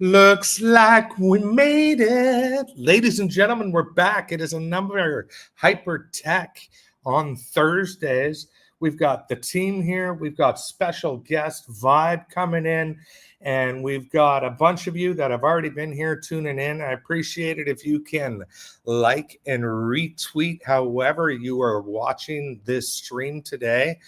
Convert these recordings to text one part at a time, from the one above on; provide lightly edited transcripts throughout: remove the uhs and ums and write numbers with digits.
Looks like we made it. Ladies and gentlemen, we're back. It is another Hyper Tech on Thursdays. We've got the team here. We've got special guest Vibe coming in. And we've got a bunch of you that have already been here tuning in. I appreciate it if you can like and retweet however you are watching this stream today.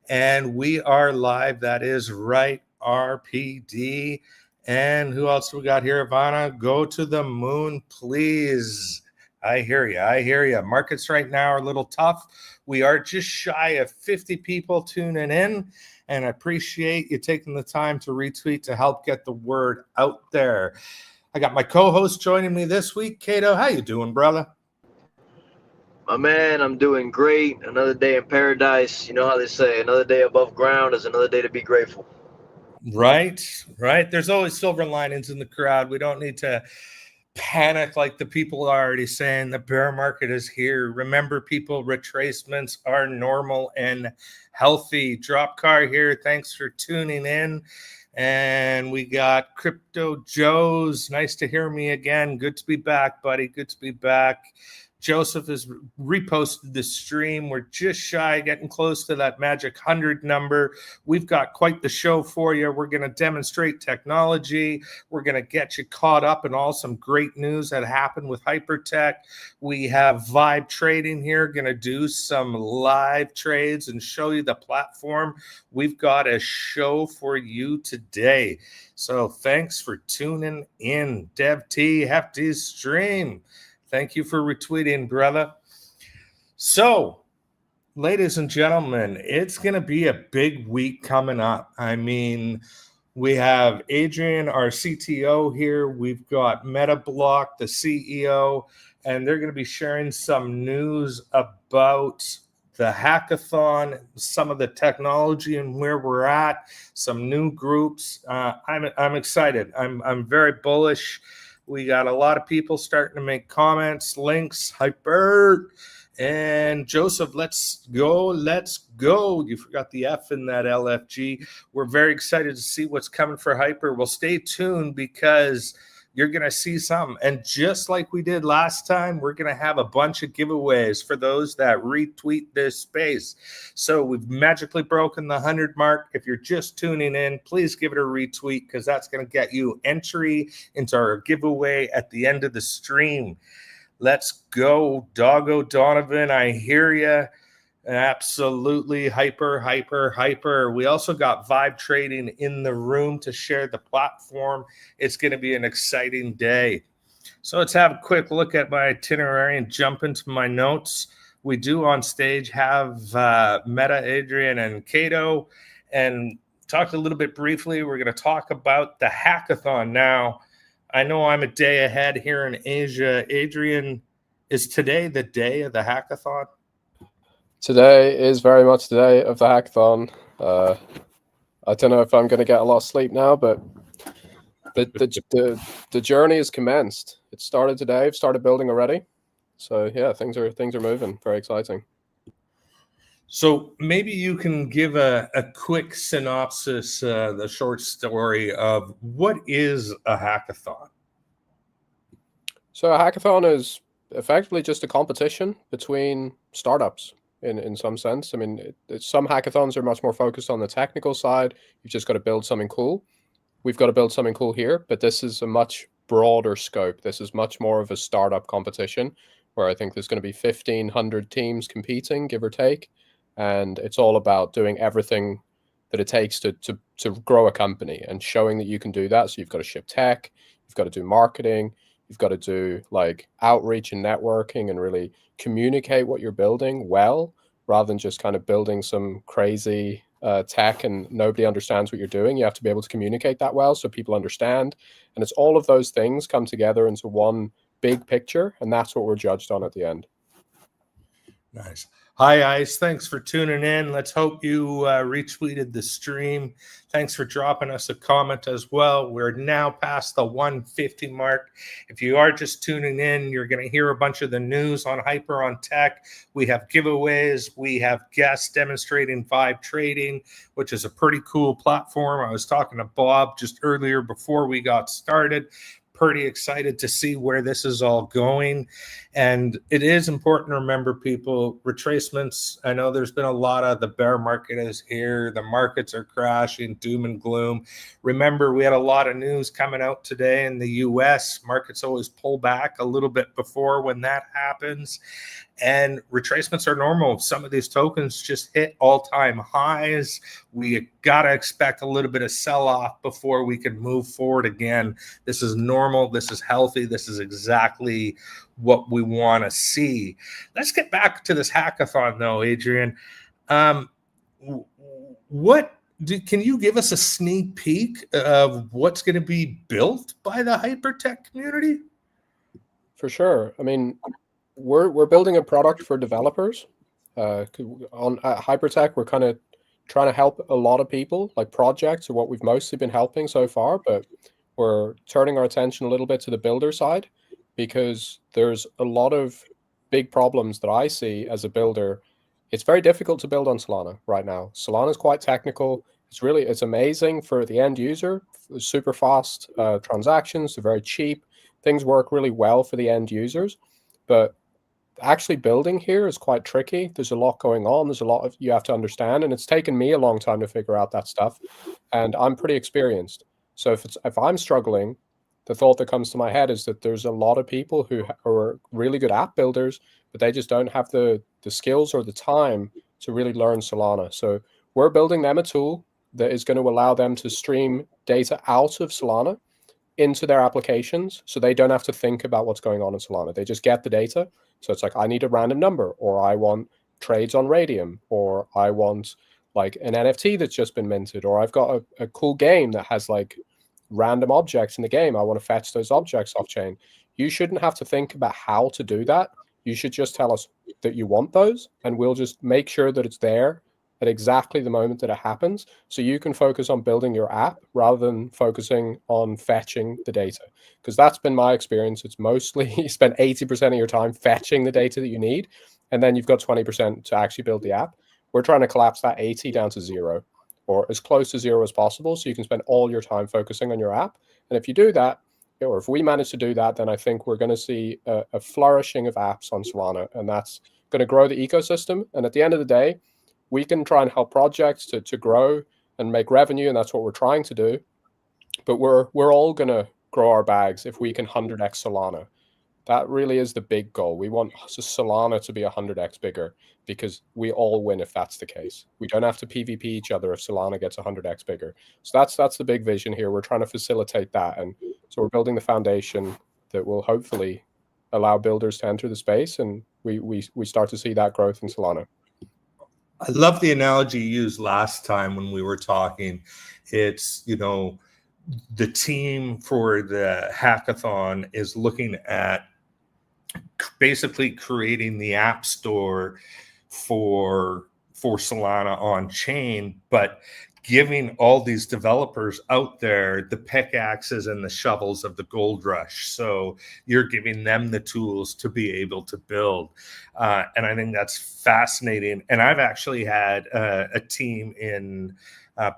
And we are live. That is right, RPD. And who else we got here? Ivana, go to the moon, please. I hear you. I hear you. Markets right now are a little tough. We are just shy of 50 people tuning in, and I appreciate you taking the time to retweet to help get the word out there. I got my co-host joining me this week. Cato, how you doing, brother? My man, I'm doing great. Another day in paradise. You know how they say, another day above ground is another day to be grateful. Right. There's always silver linings in the crowd. We don't need to panic like the people are already saying the bear market is here. Remember, people, retracements are normal and healthy. Drop car here. Thanks for tuning in. And we got Crypto Joe's. Nice to hear me again. Good to be back, buddy. Good to be back. Joseph has reposted the stream. We're just shy, getting close to that magic 100 number. We've got quite the show for you. We're going to demonstrate technology. We're going to get you caught up in all some great news that happened with Hypertech. We have Vibe Trading here, going to do some live trades and show you the platform. We've got a show for you today. So thanks for tuning in. Dev T, Hefty's stream. Thank you for retweeting, brother. So, ladies and gentlemen, it's going to be a big week coming up. I mean, we have Adrian, our CTO here. We've got MetaBlock, the CEO, and they're going to be sharing some news about the hackathon, some of the technology and where we're at, some new groups. I'm excited. I'm very bullish. We got a lot of people starting to make comments, links, hyper. And Joseph, let's go. You forgot the F in that LFG. We're very excited to see what's coming for Hyper. Well, stay tuned because you're going to see something. And just like we did last time, we're going to have a bunch of giveaways for those that retweet this space. So we've magically broken the 100 mark. If you're just tuning in, please give it a retweet because that's going to get you entry into our giveaway at the end of the stream. Let's go, Doggo Donovan. I hear you. Absolutely. Hyper. We also got Vibe Trading in the room to share the platform. It's going to be an exciting day. So let's have a quick look at my itinerary and jump into my notes. We do on stage have Meta, Adrian, and Cato, and talked a little bit briefly. We're going to talk about the hackathon. Now, I know I'm a day ahead here in Asia. Adrian, is today the day of the hackathon? Today is very much the day of the hackathon. I don't know if I'm going to get a lot of sleep now, but the journey has commenced. It started today. I've started building already. So yeah, things are moving. Very exciting. So maybe you can give a quick synopsis, the short story of what is a hackathon? So a hackathon is effectively just a competition between startups. In some sense. I mean, some hackathons are much more focused on the technical side. You've just got to build something cool. We've got to build something cool here, but this is a much broader scope. This is much more of a startup competition where I think there's going to be 1,500 teams competing, give or take. And it's all about doing everything that it takes to grow a company and showing that you can do that. So you've got to ship tech, you've got to do marketing, you've got to do like outreach and networking and really communicate what you're building well, rather than just kind of building some crazy tech and nobody understands what you're doing. You have to be able to communicate that well so people understand. And it's all of those things come together into one big picture. And that's what we're judged on at the end. Nice. Hi, Ice. Thanks for tuning in. Let's hope you retweeted the stream. Thanks for dropping us a comment as well. We're now past the 150 mark. If you are just tuning in, you're going to hear a bunch of the news on Hyper on Tech. We have giveaways. We have guests demonstrating Vibe Trading, which is a pretty cool platform. I was talking to Bob just earlier before we got started. Pretty excited to see where this is all going. And it is important to remember, people, retracements. I know there's been a lot of the bear market is here. The markets are crashing, doom and gloom. Remember, we had a lot of news coming out today in the US. Markets always pull back a little bit before when that happens. And retracements are normal. Some of these tokens just hit all-time highs. We got to expect a little bit of sell-off before we can move forward again. This is normal. This is healthy. This is exactly what we want to see. Let's get back to this hackathon, though, Adrian. Can you give us a sneak peek of what's going to be built by the hypertech community? For sure. I mean, we're building a product for developers. At Hypertech, we're kind of trying to help a lot of people. Like, projects are what we've mostly been helping so far, but we're turning our attention a little bit to the builder side, because there's a lot of big problems that I see as a builder. It's very difficult to build on Solana right now. Solana is quite technical. It's amazing for the end user. Super fast transactions. They're very cheap. Things work really well for the end users, but actually building here is quite tricky. There's a lot going on. There's a lot you have to understand, and it's taken me a long time to figure out that stuff. And I'm pretty experienced. So if I'm struggling, the thought that comes to my head is that there's a lot of people who are really good app builders, but they just don't have the skills or the time to really learn Solana. So we're building them a tool that is going to allow them to stream data out of Solana into their applications, so they don't have to think about what's going on in Solana. They just get the data. So it's like, I need a random number, or I want trades on Radium, or I want like an NFT that's just been minted, or I've got a cool game that has like random objects in the game. I want to fetch those objects off chain. You shouldn't have to think about how to do that. You should just tell us that you want those, and we'll just make sure that it's there at exactly the moment that it happens, so you can focus on building your app rather than focusing on fetching the data. Because that's been my experience. It's mostly you spend 80% of your time fetching the data that you need, and then you've got 20% to actually build the app. We're trying to collapse that 80 down to 0, or as close to 0 as possible, so you can spend all your time focusing on your app. And if you do that, or if we manage to do that, then I think we're going to see a flourishing of apps on Solana, and that's going to grow the ecosystem. And at the end of the day, we can try and help projects to grow and make revenue, and that's what we're trying to do. But we're all going to grow our bags if we can 100x Solana. That really is the big goal. We want Solana to be 100x bigger, because we all win if that's the case. We don't have to PvP each other if Solana gets 100x bigger. So that's the big vision here. We're trying to facilitate that. And so we're building the foundation that will hopefully allow builders to enter the space, and we start to see that growth in Solana. I love the analogy you used last time when we were talking. It's, the team for the hackathon is looking at basically creating the app store for Solana on chain, but giving all these developers out there the pickaxes and the shovels of the gold rush. So you're giving them the tools to be able to build. And I think that's fascinating. And I've actually had a team in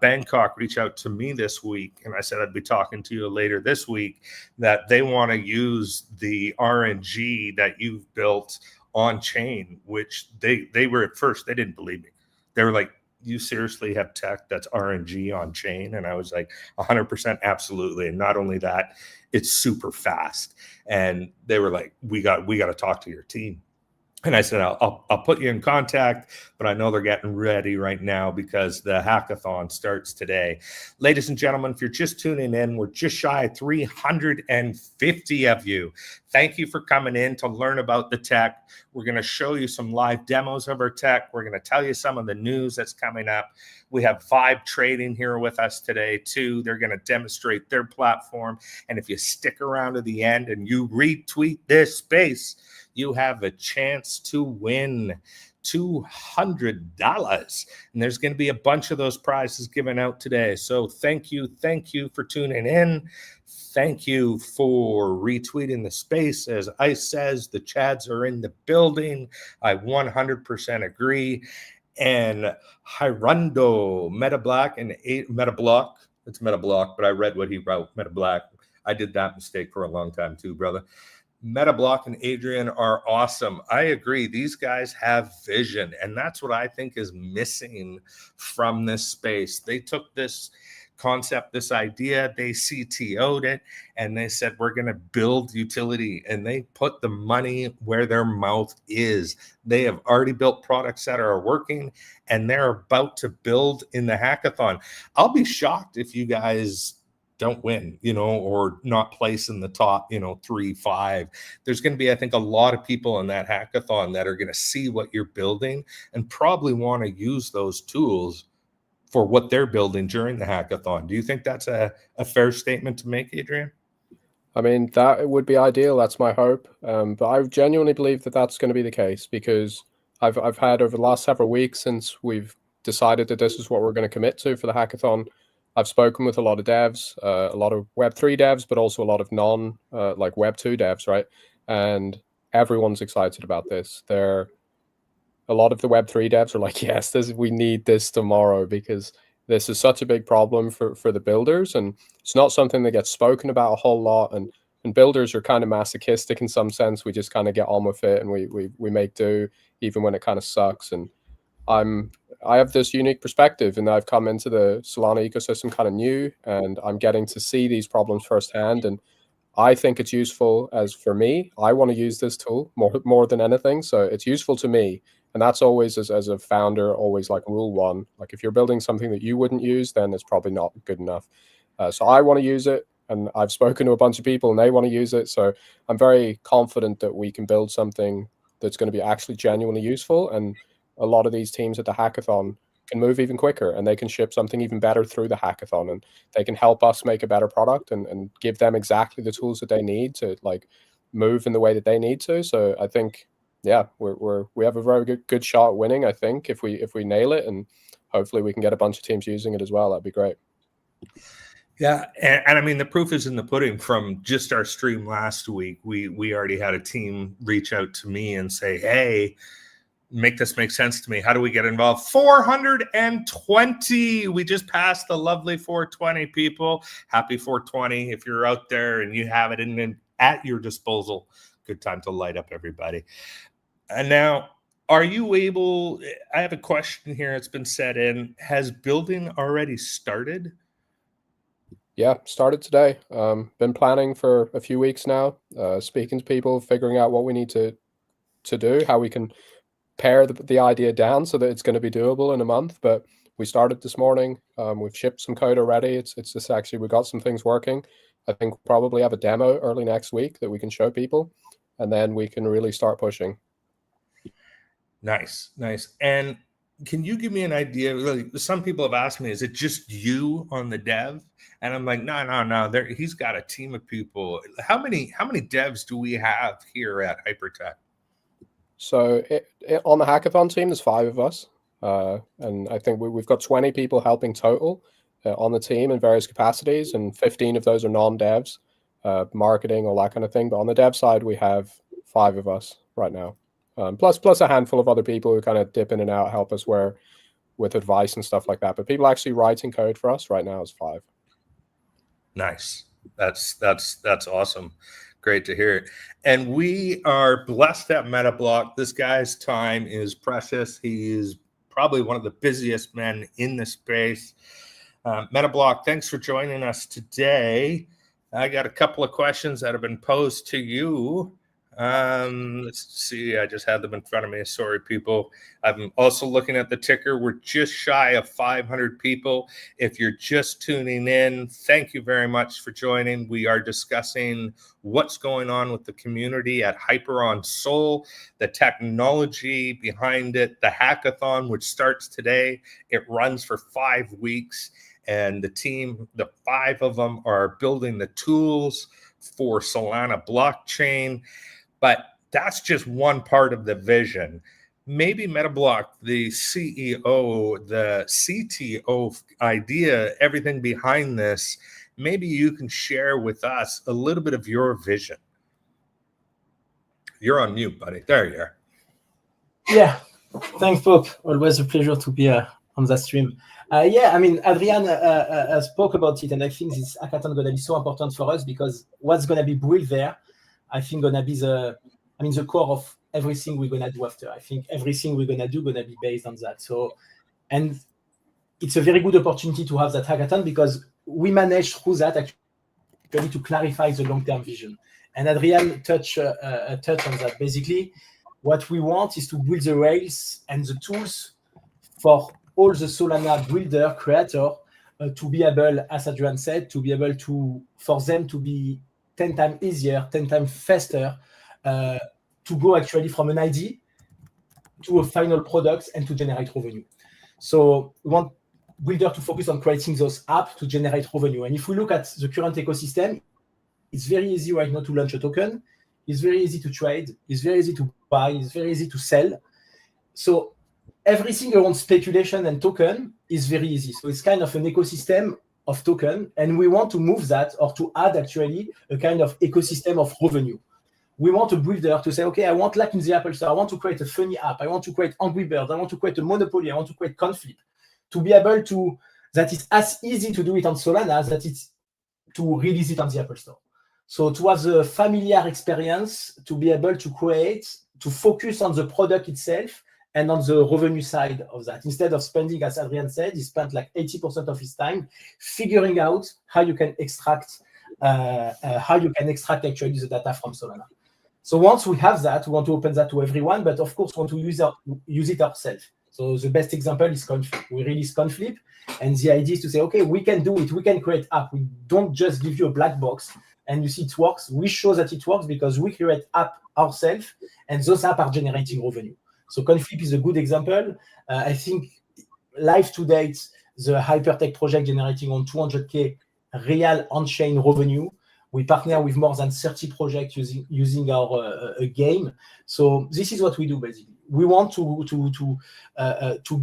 Bangkok reach out to me this week, and I said I'd be talking to you later this week, that they want to use the RNG that you've built on chain, which they were at first, they didn't believe me. They were like, you seriously have tech that's RNG on chain? And I was like, 100% absolutely. And not only that, it's super fast. And they were like, we got to talk to your team. And I said, I'll put you in contact, but I know they're getting ready right now because the hackathon starts today. Ladies and gentlemen, if you're just tuning in, we're just shy of 350 of you. Thank you for coming in to learn about the tech. We're going to show you some live demos of our tech. We're going to tell you some of the news that's coming up. We have Vibe Trading here with us today, too. They're going to demonstrate their platform. And if you stick around to the end and you retweet this space, you have a chance to win $200. And there's going to be a bunch of those prizes given out today. So thank you for tuning in. Thank you for retweeting the space. As Ice says, the Chads are in the building. I 100% agree. And Hirundo, Metablock, Metablock. It's Metablock, but I read what he wrote, Metablock. I did that mistake for a long time too, brother. Metablock and Adrian are awesome. I agree. These guys have vision, and that's what I think is missing from this space. They took this concept, this idea, they CTO'd it, and they said, we're going to build utility, and they put the money where their mouth is. They have already built products that are working, and they're about to build in the hackathon. I'll be shocked if you guys don't win, or not place in the top, 3, 5. There's going to be, I think, a lot of people in that hackathon that are going to see what you're building and probably want to use those tools for what they're building during the hackathon. Do you think that's a fair statement to make, Adrian? I mean, that would be ideal. That's my hope. But I genuinely believe that that's going to be the case, because I've had, over the last several weeks since we've decided that this is what we're going to commit to for the hackathon, I've spoken with a lot of devs, a lot of Web3 devs, but also a lot of like Web2 devs, right? And everyone's excited about this. A lot of the Web3 devs are like, yes, we need this tomorrow, because this is such a big problem for the builders, and it's not something that gets spoken about a whole lot. And builders are kind of masochistic in some sense. We just kind of get on with it, and we make do even when it kind of sucks. And I have this unique perspective, and I've come into the Solana ecosystem kind of new, and I'm getting to see these problems firsthand. And I think it's useful. As for me, I want to use this tool more than anything. So it's useful to me. And that's always, as a founder, always like rule one. Like, if you're building something that you wouldn't use, then it's probably not good enough. So I want to use it, and I've spoken to a bunch of people and they want to use it. So I'm very confident that we can build something that's going to be actually genuinely useful. And a lot of these teams at the hackathon can move even quicker, and they can ship something even better through the hackathon, and they can help us make a better product and give them exactly the tools that they need to like move in the way that they need to. So I think, yeah, we have a very good shot at winning, I think, if we nail it, and hopefully we can get a bunch of teams using it as well. That'd be great. Yeah, and I mean, the proof is in the pudding. From just our stream last week, we already had a team reach out to me and say, hey, make this make sense to me. How do we get involved? 420. We just passed the lovely 420, people. Happy 420. If you're out there and you have it at your disposal, good time to light up, everybody. And now, are you able, I have a question here. It's been set in. Has building already started? Yeah, started today. Been planning for a few weeks now, speaking to people, figuring out what we need to do, how we can pare the idea down so that it's going to be doable in a month. But we started this morning. We've shipped some code already. It's just actually, we got some things working. I think we'll probably have a demo early next week that we can show people, and then we can really start pushing. Nice. And can you give me an idea? Really, some people have asked me, is it just you on the dev? And I'm like, no. He's got a team of people. How many devs do we have here at Hypertech? So on the hackathon team, there's 5 of us. And I think we've got 20 people helping total on the team in various capacities, and 15 of those are non-devs, marketing, all that kind of thing. But on the dev side, we have 5 of us right now. Plus a handful of other people who kind of dip in and out, help us with advice and stuff like that. But people actually writing code for us right now is 5. Nice. That's awesome. Great to hear it. And we are blessed at Metablock. This guy's time is precious. He is probably one of the busiest men in the space. Metablock, thanks for joining us today. I got a couple of questions that have been posed to you. Let's see. I just had them in front of me. Sorry, people. I'm also looking at the ticker. We're just shy of 500 people. If you're just tuning in, thank you very much for joining. We are discussing what's going on with the community at HYPERONSOL, the technology behind it, the hackathon, which starts today. It runs for 5 weeks, and the team, the 5 of them, are building the tools for Solana blockchain. But that's just one part of the vision. maybe Metablock, the CEO, the CTO idea, everything behind this, maybe you can share with us a little bit of your vision. You're on mute, buddy. There you are. Yeah, thanks, Pope. Always a pleasure to be on the stream. Yeah, I mean, Adrian spoke about it, and I think this hackathon going to be so important for us because what's going to be built there, I think, going to be the core of everything we're going to do after. I think everything we're going to do going to be based on that. So, and it's a very good opportunity to have that hackathon because we managed through that actually to clarify the long-term vision. And Adrian touched on that. Basically, what we want is to build the rails and the tools for all the Solana builder, creator, to be able, as Adrian said, to be able to, for them to be 10 times easier, 10 times faster, to go actually from an ID to a final product and to generate revenue. So we want builder to focus on creating those apps to generate revenue. And if we look at the current ecosystem, it's very easy right now to launch a token. It's very easy to trade. It's very easy to buy. It's very easy to sell. So everything around speculation and token is very easy. So it's kind of an ecosystem of token, and we want to move that or to add actually a kind of ecosystem of revenue. We want a builder to say, okay, I want like in the Apple Store, I want to create a funny app. I want to create Angry Birds. I want to create a Monopoly. I want to create Conflip. To be able to, that it's as easy to do it on Solana as that it's to release it on the Apple Store. So to have the familiar experience, to be able to create, to focus on the product itself and on the revenue side of that. Instead of spending, as Adrian said, he spent like 80% of his time figuring out how you can extract actually the data from Solana. So once we have that, we want to open that to everyone, but of course, we want to use it ourselves. So the best example is Conflip. We release Conflip, and the idea is to say, okay, we can do it. We can create app. We don't just give you a black box and you see it works. We show that it works because we create app ourselves, and those apps are generating revenue. So Conflip is a good example. I think live to date, the Hypertech project generating on 200K real on-chain revenue. We partner with more than 30 projects using our game. So this is what we do basically. We want to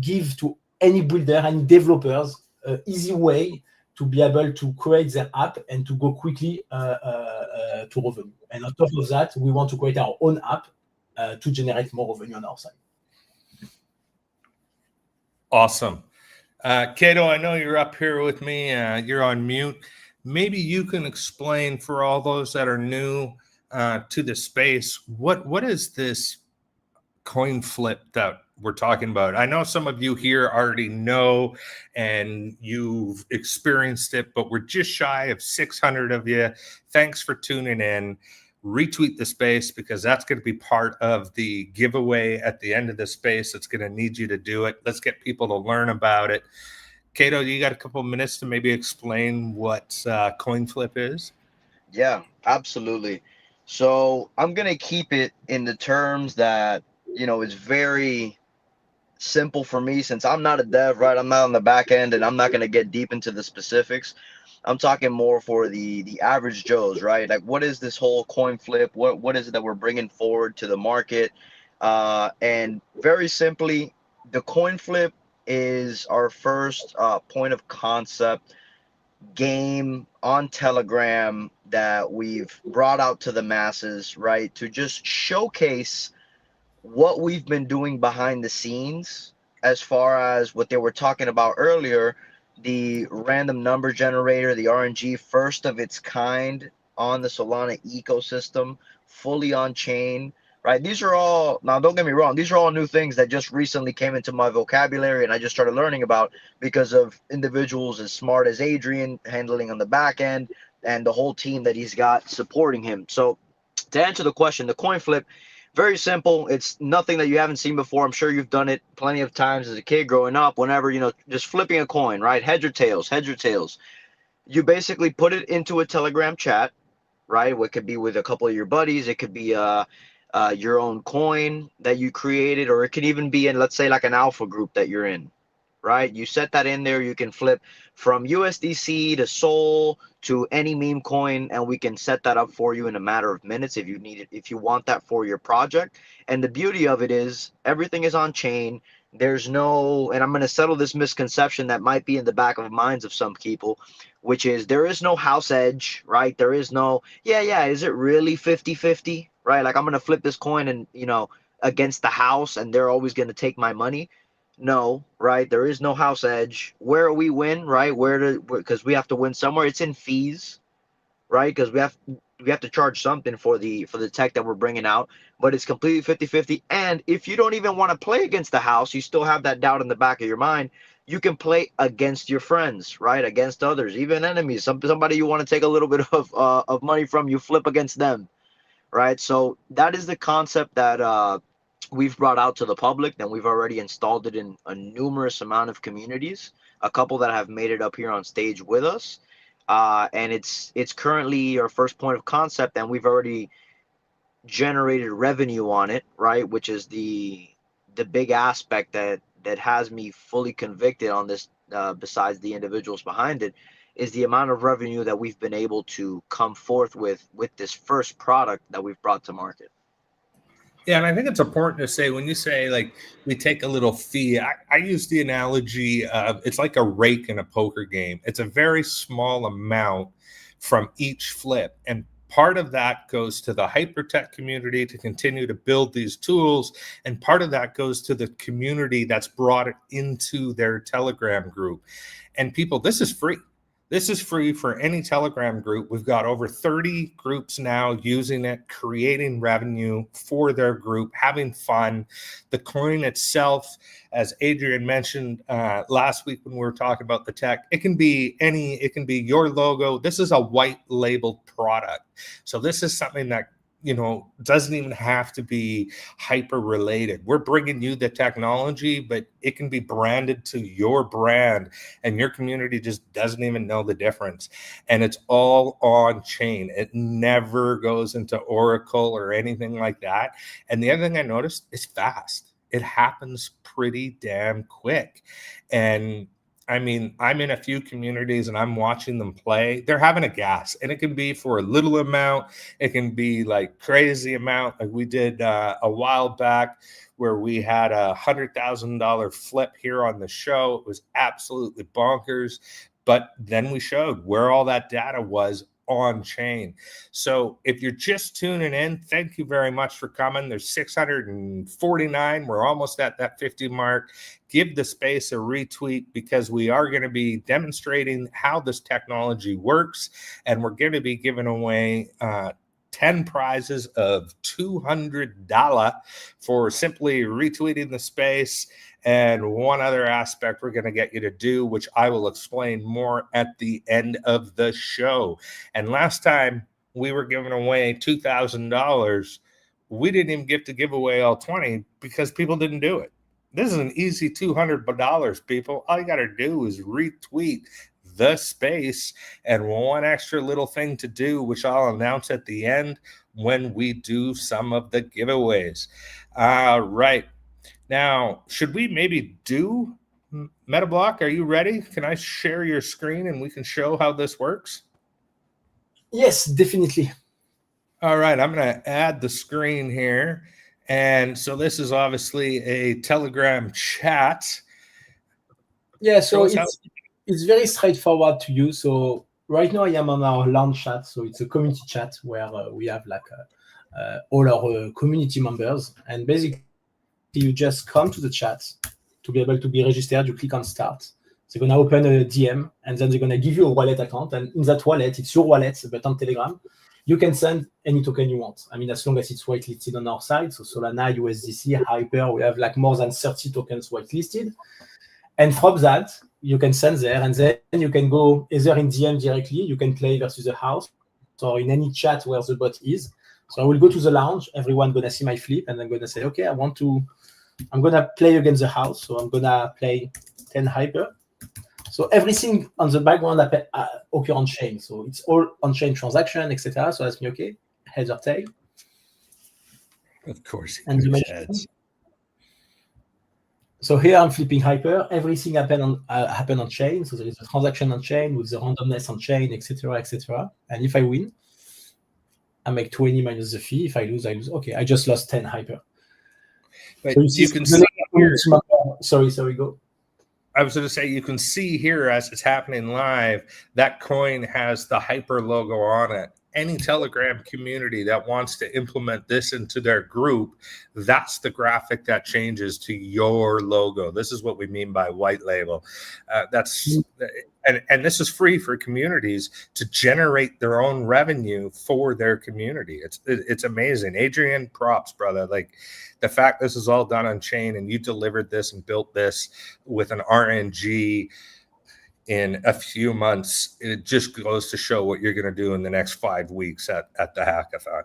give to any builder, any developers, an easy way to be able to create their app and to go quickly to revenue. And on top of that, we want to create our own app to generate more revenue on our side. Awesome. Kato, I know you're up here with me. You're on mute. Maybe you can explain for all those that are new to the space, what is this coin flip that we're talking about? I know some of you here already know and you've experienced it, but we're just shy of 600 of you. Thanks for tuning in. Retweet the space because that's going to be part of the giveaway at the end of the space. It's going to need you to do it. Let's get people to learn about it. Kato, you got a couple of minutes to maybe explain what coin flip is? Yeah, absolutely. So I'm going to keep it in the terms that, you know, it's very simple for me since I'm not a dev, right? I'm not on the back end and I'm not going to get deep into the specifics. I'm talking more for the average Joes, right? Like, what is this whole coin flip? What is it that we're bringing forward to the market? And very simply, the coin flip is our first point of concept game on Telegram that we've brought out to the masses, right? To just showcase what we've been doing behind the scenes as far as what they were talking about earlier, the random number generator, the RNG, first of its kind on the Solana ecosystem, fully on chain, right? These are all, now don't get me wrong, these are all new things that just recently came into my vocabulary and I just started learning about because of individuals as smart as Adrian handling on the back end and the whole team that he's got supporting him. So to answer the question, the coin flip, very simple. It's nothing that you haven't seen before. I'm sure you've done it plenty of times as a kid growing up, whenever, you know, just flipping a coin, right? Heads or tails, heads or tails. You basically put it into a Telegram chat, right? What could be with a couple of your buddies. It could be your own coin that you created, or it could even be in, let's say, like an alpha group that you're in. right? You set that in there, you can flip from USDC to Sol to any meme coin, and we can set that up for you in a matter of minutes if you need it, if you want that for your project. And the beauty of it is everything is on chain. There's no, and I'm going to settle this misconception that might be in the back of minds of some people, which is there is no house edge, right? There is no, yeah, is it really 50-50, right? Like I'm going to flip this coin and, against the house and they're always going to take my money. No, right? There is no house edge. Where we win, right? Because we have to win somewhere. It's in fees, right? Because we have to charge something for the tech that we're bringing out, but it's completely 50-50. And if you don't even want to play against the house, you still have that doubt in the back of your mind. You can play against your friends, right? Against others, even enemies. Somebody you want to take a little bit of money from, you flip against them, right? So that is the concept that we've brought out to the public, and we've already installed it in a numerous amount of communities, a couple that have made it up here on stage with us. And it's currently our first point of concept, and we've already generated revenue on it, right? Which is the big aspect that has me fully convicted on this, besides the individuals behind it, is the amount of revenue that we've been able to come forth with this first product that we've brought to market. Yeah, and I think it's important to say, when you say like we take a little fee, I use the analogy of it's like a rake in a poker game. It's a very small amount from each flip, and part of that goes to the hypertech community to continue to build these tools, and part of that goes to the community that's brought it into their Telegram group. And people, this is free. This is free for any Telegram group. We've got over 30 groups now using it, creating revenue for their group, having fun. The coin itself, as Adrian mentioned last week when we were talking about the tech, it can be your logo. This is a white labeled product. So this is something that doesn't even have to be hyper related. We're bringing you the technology, but it can be branded to your brand, and your community just doesn't even know the difference. And it's all on chain. It never goes into Oracle or anything like that. And the other thing I noticed is fast. It happens pretty damn quick. And I mean, I'm in a few communities and I'm watching them play. They're having a gas, and it can be for a little amount. It can be like crazy amount. Like we did a while back where we had $100,000 flip here on the show. It was absolutely bonkers. But then we showed where all that data was on chain. So if you're just tuning in, thank you very much for coming. There's 649. We're almost at that 50 mark. Give the space a retweet, because we are going to be demonstrating how this technology works, and we're going to be giving away 10 prizes of $200 for simply retweeting the space. And one other aspect we're going to get you to do, which I will explain more at the end of the show. And last time we were giving away $2,000, we didn't even get to give away all 20 because people didn't do it. This is an easy $200, people. All you got to do is retweet the space, and one extra little thing to do, which I'll announce at the end when we do some of the giveaways. All right. Now, should we maybe do MetaBlock? Are you ready? Can I share your screen and we can show how this works? Yes, definitely. All right, I'm going to add the screen here. And so this is obviously a Telegram chat. Yeah, so it's very straightforward to use. So right now I am on our launch chat. So it's a community chat where we have like all our community members. And basically you just come to the chat to be able to be registered. You click on start. They're going to open a DM, and then they're going to give you a wallet account. And in that wallet, it's your wallet, but on Telegram, you can send any token you want. I mean, as long as it's whitelisted on our side. So Solana, USDC, Hyper, we have like more than 30 tokens whitelisted. And from that, you can send there, and then you can go either in DM directly, you can play versus the house, or in any chat where the bot is. So I will go to the lounge, everyone going to see my flip, and I'm going to say, okay, I'm going to play against the house. So I'm going to play 10 Hyper. So everything on the background occur on chain. So it's all on chain transaction, etc. So ask me, okay, heads or tail. Of course, and he heads. So here I'm flipping Hyper. Everything happen on chain. So there is a transaction on chain with the randomness on chain, etc., etc. And if I win, I make 20 minus the fee. If I lose, I lose. Okay, I just lost 10 Hyper. But So you can see here. Sorry, go. I was going to say, you can see here as it's happening live, that coin has the Hyper logo on it. Any Telegram community that wants to implement this into their group, that's the graphic that changes to your logo. This is what we mean by white label. And this is free for communities to generate their own revenue for their community. It's amazing. Adrian, props, brother. Like, the fact this is all done on chain and you delivered this and built this with an RNG in a few months, it just goes to show what you're going to do in the next 5 weeks at the hackathon.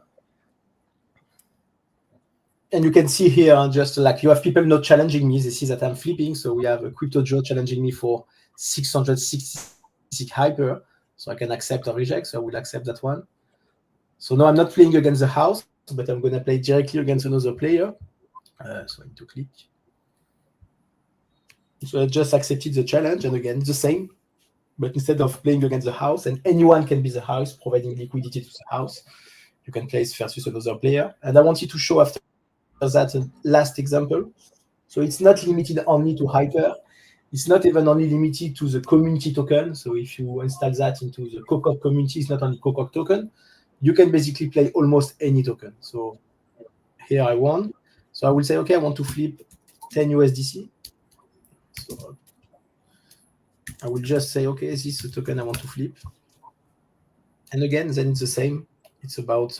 And you can see here, just like you have people not challenging me, they see that I'm flipping. So we have a Crypto Joe challenging me for 666 Hyper. So I can accept or reject. So I will accept that one. So now I'm not playing against the house, but I'm going to play directly against another player. So I need to click. So I just accepted the challenge. And again, it's the same. But instead of playing against the house, and anyone can be the house, providing liquidity to the house, you can play versus another player. And I wanted to show after that a last example. So it's not limited only to Hyper. It's not even only limited to the community token. So if you install that into the CoCock community, it's not only CoCock token. You can basically play almost any token. So here I won. So I will say, okay, I want to flip 10 USDC. So I will just say, okay, this is the token I want to flip. And again, then it's the same. It's about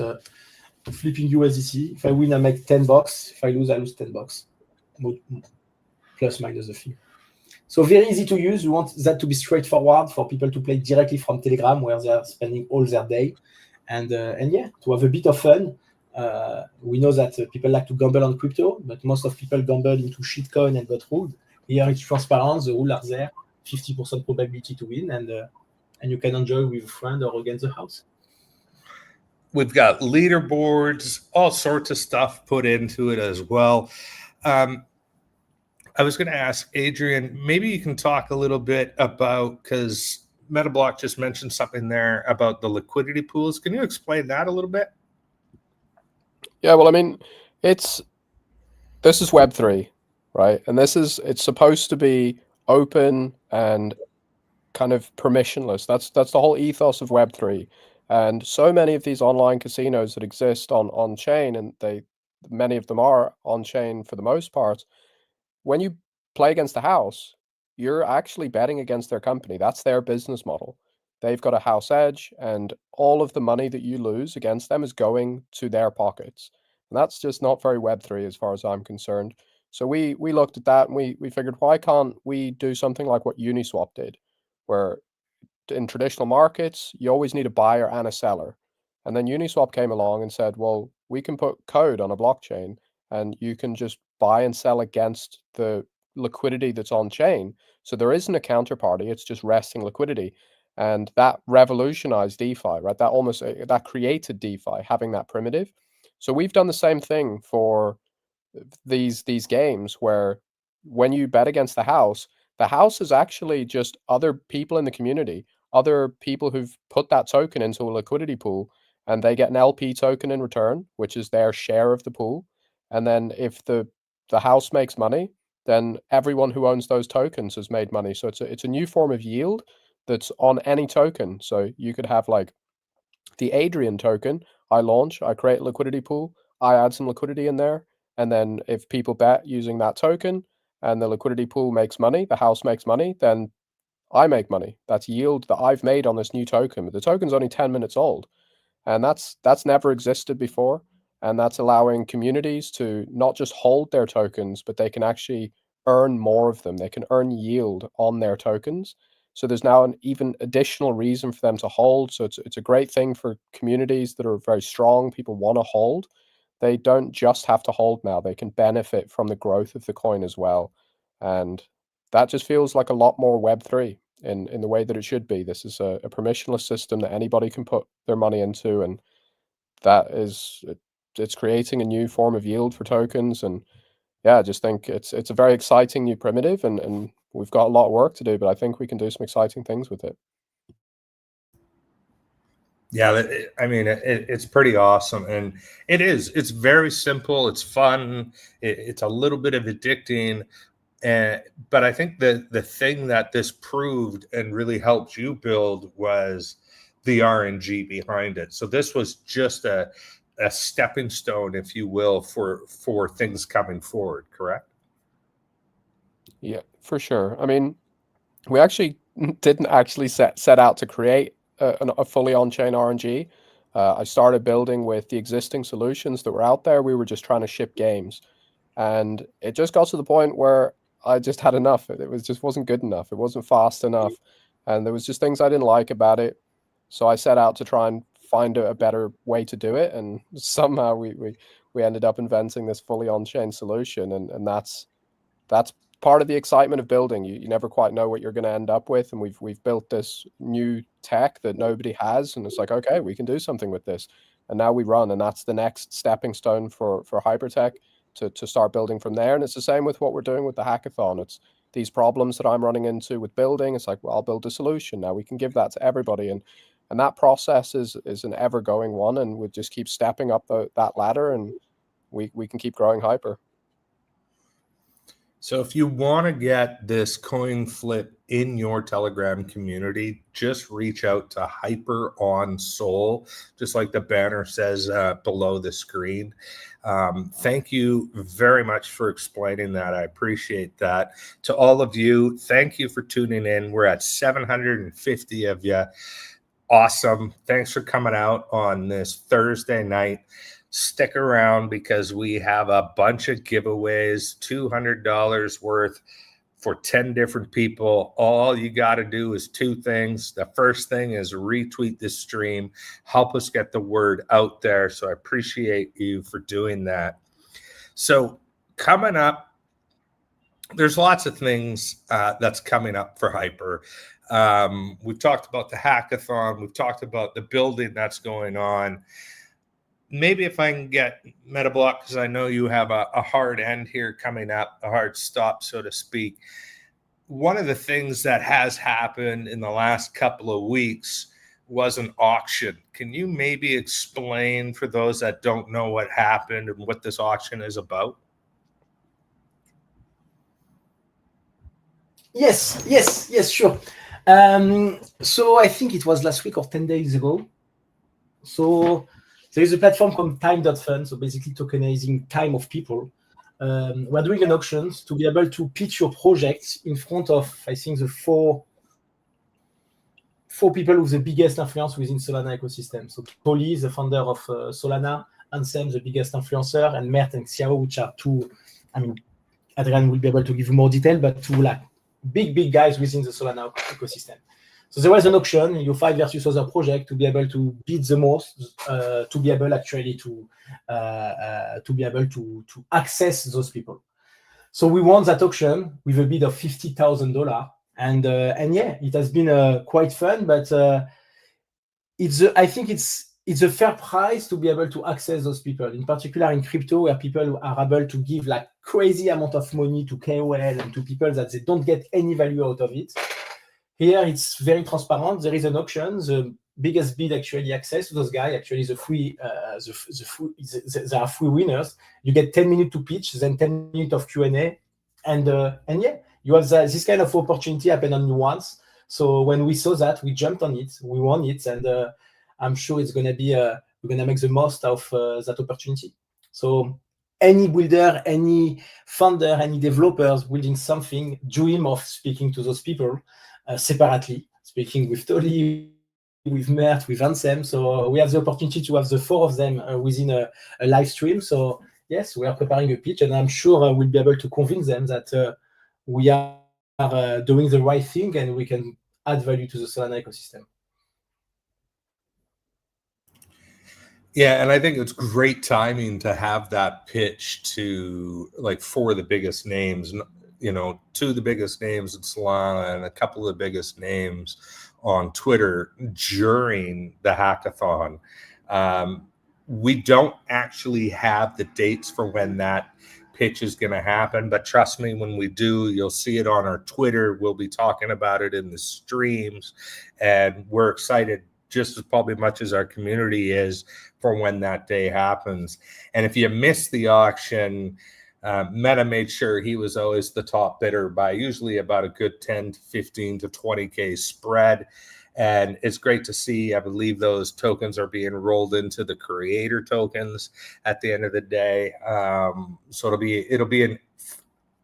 flipping USDC. If I win, I make $10. If I lose 10 bucks, plus minus the fee. So very easy to use. We want that to be straightforward for people to play directly from Telegram, where they are spending all their day, and yeah, to have a bit of fun. We know that people like to gamble on crypto, but most of people gamble into shitcoin and got ruled. Here it's transparent. The rules are there. 50% probability to win, and you can enjoy with a friend or against the house. We've got leaderboards, all sorts of stuff put into it as well. I was going to ask Adrian, maybe you can talk a little bit about, because Metablock just mentioned something there about the liquidity pools. Can you explain that a little bit? Yeah, well, I mean, this is Web3, right? And it's supposed to be open and kind of permissionless. That's the whole ethos of Web3. And so many of these online casinos that exist on chain, and many of them are on chain for the most part. When you play against a house, you're actually betting against their company. That's their business model. They've got a house edge, and all of the money that you lose against them is going to their pockets. And that's just not very Web3 as far as I'm concerned. So we looked at that and we figured, why can't we do something like what Uniswap did, where in traditional markets, you always need a buyer and a seller. And then Uniswap came along and said, well, we can put code on a blockchain and you can just buy and sell against the liquidity that's on chain. So there isn't a counterparty, it's just resting liquidity. And that revolutionized DeFi, right? That created DeFi, having that primitive. So we've done the same thing for these games where when you bet against the house is actually just other people in the community, other people who've put that token into a liquidity pool, and they get an LP token in return, which is their share of the pool. And then if the house makes money, then everyone who owns those tokens has made money. So it's a new form of yield that's on any token. So you could have like the Adrian token. I create a liquidity pool, I add some liquidity in there, and then if people bet using that token and the liquidity pool makes money, the house makes money, then I make money. That's yield that I've made on this new token. The token's only 10 minutes old, and that's never existed before. And that's allowing communities to not just hold their tokens, but they can actually earn more of them. They can earn yield on their tokens. So there's now an even additional reason for them to hold. So it's a great thing for communities that are very strong. People want to hold. They don't just have to hold now. They can benefit from the growth of the coin as well. And that just feels like a lot more Web3 in the way that it should be. This is a permissionless system that anybody can put their money into, and it's creating a new form of yield for tokens. And yeah, I just think it's a very exciting new primitive, and we've got a lot of work to do, but I think we can do some exciting things with it. Yeah, I mean, it's pretty awesome, and it's very simple, it's fun, it's a little bit of addicting, but I think the thing that this proved and really helped you build was the RNG behind it. So this was just a stepping stone, if you will, for things coming forward, correct? Yeah, for sure. I mean, we actually didn't actually set out to create a fully on-chain RNG. I started building with the existing solutions that were out there. We were just trying to ship games, and it just got to the point where I just had enough. It was just wasn't good enough. It wasn't fast enough, and there was just things I didn't like about it. So I set out to try and find a better way to do it, and somehow we ended up inventing this fully on-chain solution, and that's part of the excitement of building. You never quite know what you're going to end up with, and we've built this new tech that nobody has, and it's like, okay, we can do something with this, and now we run, and that's the next stepping stone for Hypertech to start building from there. And it's the same with what we're doing with the hackathon. It's these problems that I'm running into with building. It's like, well, I'll build a solution. Now we can give that to everybody, and that process is an ever going one, and we just keep stepping up that ladder, and we can keep growing Hyper. So if you want to get this coin flip in your Telegram community, just reach out to HYPERONSOL, just like the banner says below the screen. Thank you very much for explaining that. I appreciate that. To all of you, thank you for tuning in. We're at 750 of you. Awesome. Thanks for coming out on this Thursday night. Stick around because we have a bunch of giveaways, $200 worth for 10 different people. All you got to do is two things. The first thing is retweet this stream, help us get the word out there. So I appreciate you for doing that. So coming up, there's lots of things that's coming up for Hyper. We've talked about the hackathon. We've talked about the building that's going on. Maybe if I can get Metablock, because I know you have a hard end here coming up, a hard stop, so to speak. One of the things that has happened in the last couple of weeks was an auction. Can you maybe explain for those that don't know what happened and what this auction is about? Yes, sure. So I think it was last week or 10 days ago. So there is a platform called time.fun, so basically tokenizing time of people. We're doing an auction to be able to pitch your project in front of, I think, the four people with the biggest influence within Solana ecosystem. So Polly, the founder of Solana, Ansem, the biggest influencer, and Mert and Xiao, which are two, I mean, Adrian will be able to give you more detail, but two like big guys within the Solana ecosystem. So there was an auction, you fight versus other project to be able to bid the most, to be able actually to be able to access those people. So we won that auction with a bid of $50,000, and yeah, it has been quite fun. But I think it's a fair price to be able to access those people, in particular in crypto, where people are able to give like crazy amount of money to KOL and to people that they don't get any value out of it. Here, it's very transparent. There is an auction. The biggest bid actually access to those guys. Actually, there are free winners. You get 10 minutes to pitch, then 10 minutes of Q&A. And yeah, you have this kind of opportunity happen only once. So when we saw that, we jumped on it. We won it. And I'm sure it's going to be, we're going to make the most of that opportunity. So any builder, any founder, any developers building something, dream of speaking to those people. Separately, speaking with Tolly, with Mert, with Ansem. So we have the opportunity to have the four of them within a live stream. So yes, we are preparing a pitch, and I'm sure we'll be able to convince them that we are doing the right thing and we can add value to the Solana ecosystem. Yeah, and I think it's great timing to have that pitch to like four of the biggest names. You know, two of the biggest names in Solana and a couple of the biggest names on Twitter during the hackathon. We don't actually have the dates for when that pitch is going to happen. But trust me, when we do, you'll see it on our Twitter. We'll be talking about it in the streams, and we're excited just as probably much as our community is for when that day happens. And if you miss the auction, Meta made sure he was always the top bidder by usually about a good 10 to 15 to 20K spread. And it's great to see. I believe those tokens are being rolled into the creator tokens at the end of the day. So it'll be an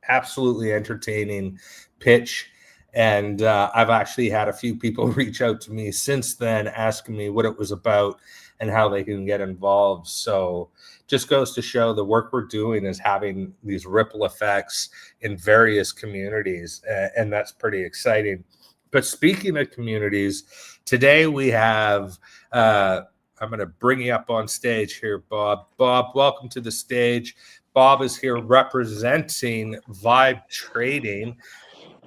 absolutely entertaining pitch. And I've actually had a few people reach out to me since then asking me what it was about and how they can get involved. So just goes to show the work we're doing is having these ripple effects in various communities, and that's pretty exciting. But speaking of communities, today we have, I'm going to bring you up on stage here, Bob. Bob, welcome to the stage. Bob is here representing Vibe Trading.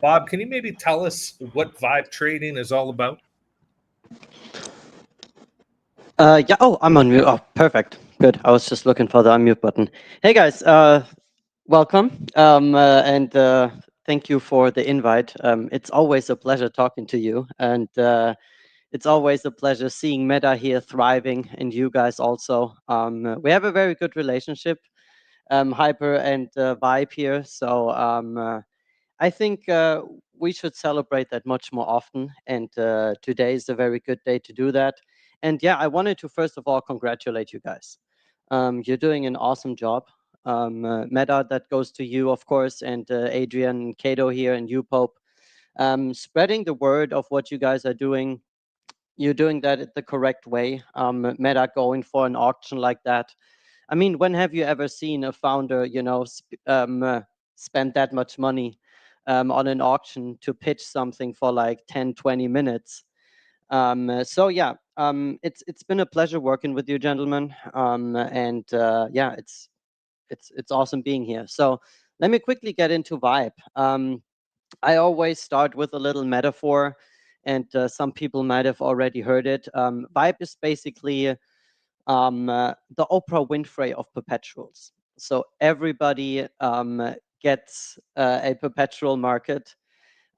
Bob, can you maybe tell us what Vibe Trading is all about? Yeah. Oh, I'm on mute. Oh, perfect. Good. I was just looking for the unmute button. Hey guys, welcome. And thank you for the invite. It's always a pleasure talking to you, and it's always a pleasure seeing Meta here thriving, and you guys also. We have a very good relationship, Hyper and Vibe here. So I think we should celebrate that much more often, and today is a very good day to do that. And yeah, I wanted to first of all congratulate you guys. You're doing an awesome job. Meta, that goes to you, of course, and Adrian, Cato here, and you, Pope. Spreading the word of what you guys are doing. You're doing that the correct way. Meta going for an auction like that. I mean, when have you ever seen a founder, spend that much money on an auction to pitch something for like 10, 20 minutes? So yeah, it's been a pleasure working with you, gentlemen. And yeah, it's awesome being here. So let me quickly get into Vibe. I always start with a little metaphor, and some people might have already heard it. Vibe is basically the Oprah Winfrey of perpetuals. So everybody gets a perpetual market.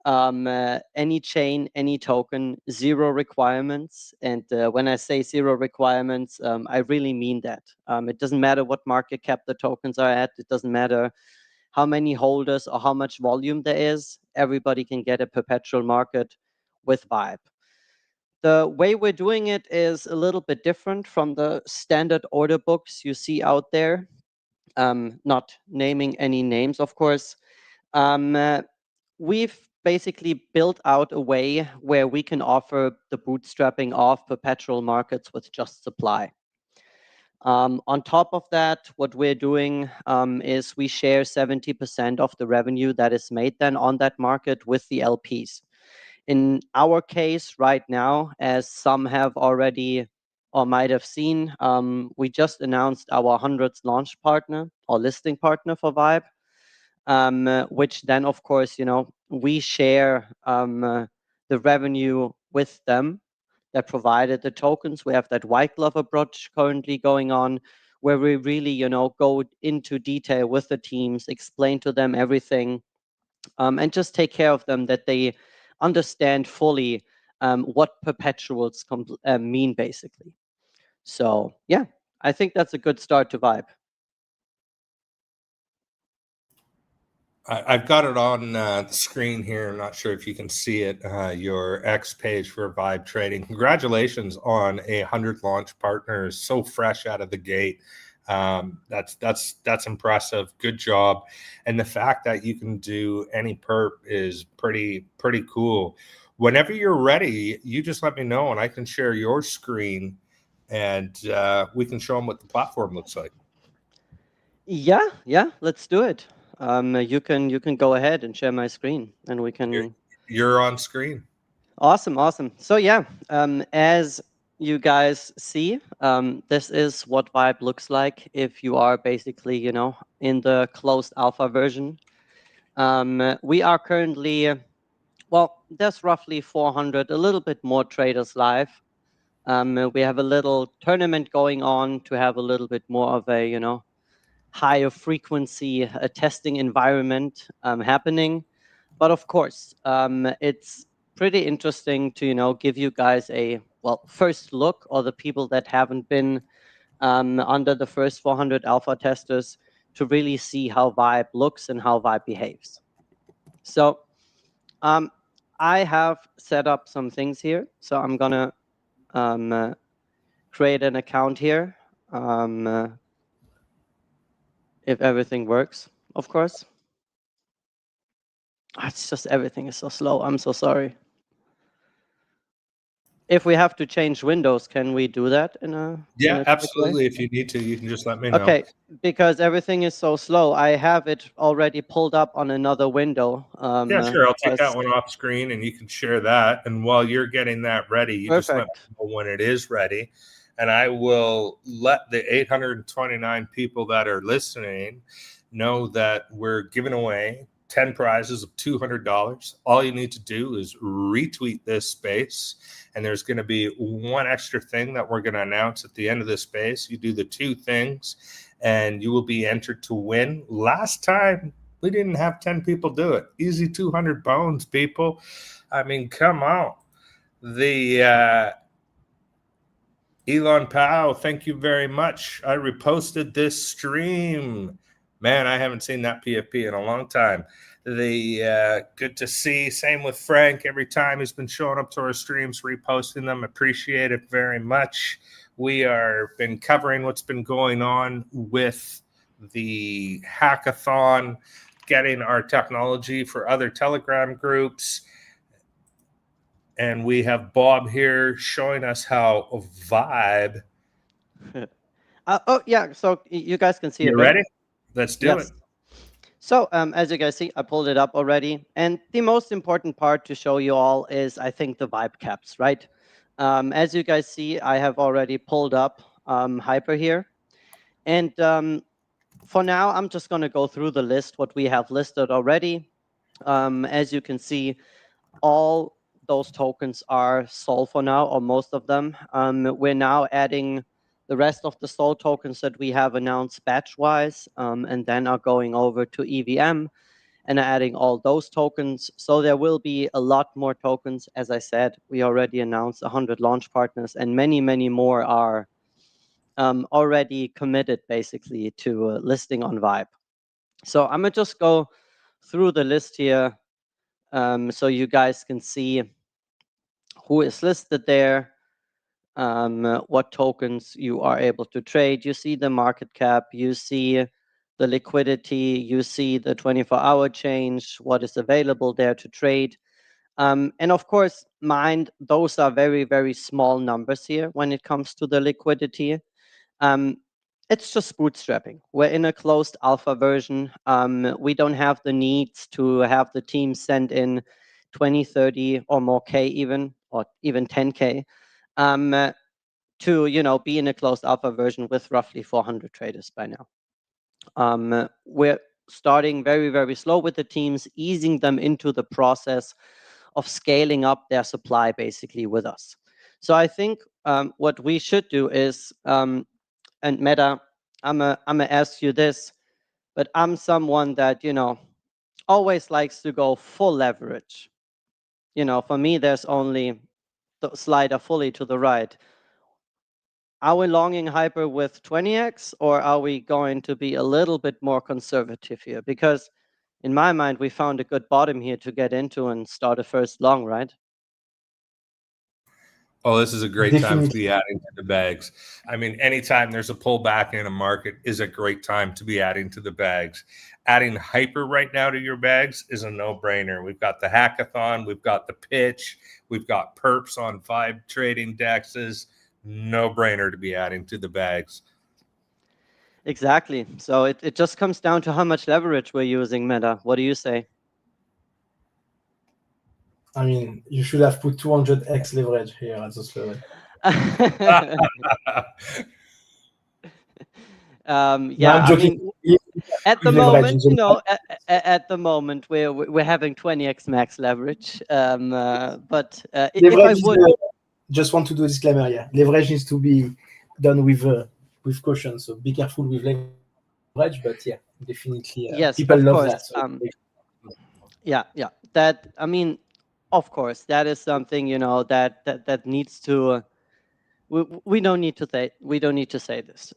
Any chain, any token, zero requirements. And when I say zero requirements, I really mean that. It doesn't matter what market cap the tokens are at. It doesn't matter how many holders or how much volume there is. Everybody can get a perpetual market with Vibe. The way we're doing it is a little bit different from the standard order books you see out there. Not naming any names, of course. We've basically built out a way where we can offer the bootstrapping of perpetual markets with just supply. On top of that, what we're doing is we share 70% of the revenue that is made then on that market with the LPs. In our case right now, as some have already or might have seen, we just announced our 100th launch partner or listing partner for Vibe, which then, of course, we share the revenue with them that provided the tokens. We have that white glove approach currently going on, where we really, go into detail with the teams, explain to them everything, and just take care of them that they understand fully what perpetuals mean, basically. So yeah, I think that's a good start to Vibe. I've got it on the screen here. I'm not sure if you can see it. Your X page for Vibe Trading. Congratulations on 100 launch partners, so fresh out of the gate. That's impressive. Good job. And the fact that you can do any perp is pretty cool. Whenever you're ready, you just let me know and I can share your screen and we can show them what the platform looks like. Yeah, let's do it. You can go ahead and share my screen and we can. You're on screen. Awesome. So yeah, as you guys see, this is what Vibe looks like if you are basically, in the closed alpha version. We are currently, there's roughly 400, a little bit more traders live. We have a little tournament going on to have a little bit more of a, higher frequency testing environment happening. But of course, it's pretty interesting to give you guys a first look, or the people that haven't been under the first 400 alpha testers, to really see how Vibe looks and how Vibe behaves. So I have set up some things here. So I'm gonna create an account here, if everything works, of course. It's just everything is so slow. I'm so sorry. If we have to change windows, can we do that in a Yeah, in a quick way? absolutely. If you need to, you can just let me know. Okay, because everything is so slow. I have it already pulled up on another window. Yeah, sure. I'll take because- that one off screen and you can share that. And while you're getting that ready, you just let me Perfect. know when it is ready. And I will let the 829 people that are listening know that we're giving away 10 prizes of $200. All you need to do is retweet this space, and there's going to be one extra thing that we're going to announce at the end of this space. You do the two things and you will be entered to win. Last time we didn't have 10 people do it. Easy 200 bones, people. I mean, come on. The Elon Powell, thank you very much. I reposted this stream. Man, I haven't seen that PFP in a long time. Good to see. Same with Frank. Every time he's been showing up to our streams, reposting them. Appreciate it very much. We are been covering what's been going on with the hackathon, getting our technology for other Telegram groups. And we have Bob here showing us how Vibe. Oh yeah, so you guys can see it. You Right? ready? Let's do it. So as you guys see, I pulled it up already. And the most important part to show you all is, I think, the Vibe caps, right? As you guys see, I have already pulled up Hyper here. And for now, I'm just going to go through the list, what we have listed already. As you can see, all those tokens are sold for now, or most of them. We're now adding the rest of the sold tokens that we have announced batch-wise, and then are going over to EVM and adding all those tokens. So there will be a lot more tokens. As I said, we already announced 100 launch partners, and many, many more are already committed, basically, to listing on Vibe. So I'm going to just go through the list here, so you guys can see who is listed there, what tokens you are able to trade. You see the market cap, you see the liquidity, you see the 24-hour change, what is available there to trade. And of course, mind, those are very, very small numbers here when it comes to the liquidity. It's just bootstrapping. We're in a closed alpha version. We don't have the needs to have the team send in 20, 30 or more K even, or even 10K, to be in a closed alpha version with roughly 400 traders by now. We're starting very, very slow with the teams, easing them into the process of scaling up their supply basically with us. So I think what we should do is, and Meta, I'm gonna ask you this, but I'm someone that always likes to go full leverage. For me, there's only the slider fully to the right. Are we longing Hyper with 20x, or are we going to be a little bit more conservative here? Because in my mind, we found a good bottom here to get into and start a first long, right? Oh, this is a great time to be adding to the bags. I mean, anytime there's a pullback in a market is a great time to be adding to the bags. Adding Hyper right now to your bags is a no-brainer. We've got the hackathon, we've got the pitch, we've got perps on Vibe trading dexes. No-brainer to be adding to the bags. Exactly. So it just comes down to how much leverage we're using, Meta. What do you say? I mean, you should have put 200x leverage here at this level. Yeah, I'm joking. At the Leverage moment, at the moment, we're having 20x max leverage. But if I would, just want to do a disclaimer. Yeah, leverage needs to be done with caution. So be careful with leverage. coverage, but yeah, definitely Yes, people of love course. that. So Yeah, that, I mean, of course, that is something, that needs to, we don't need to say this.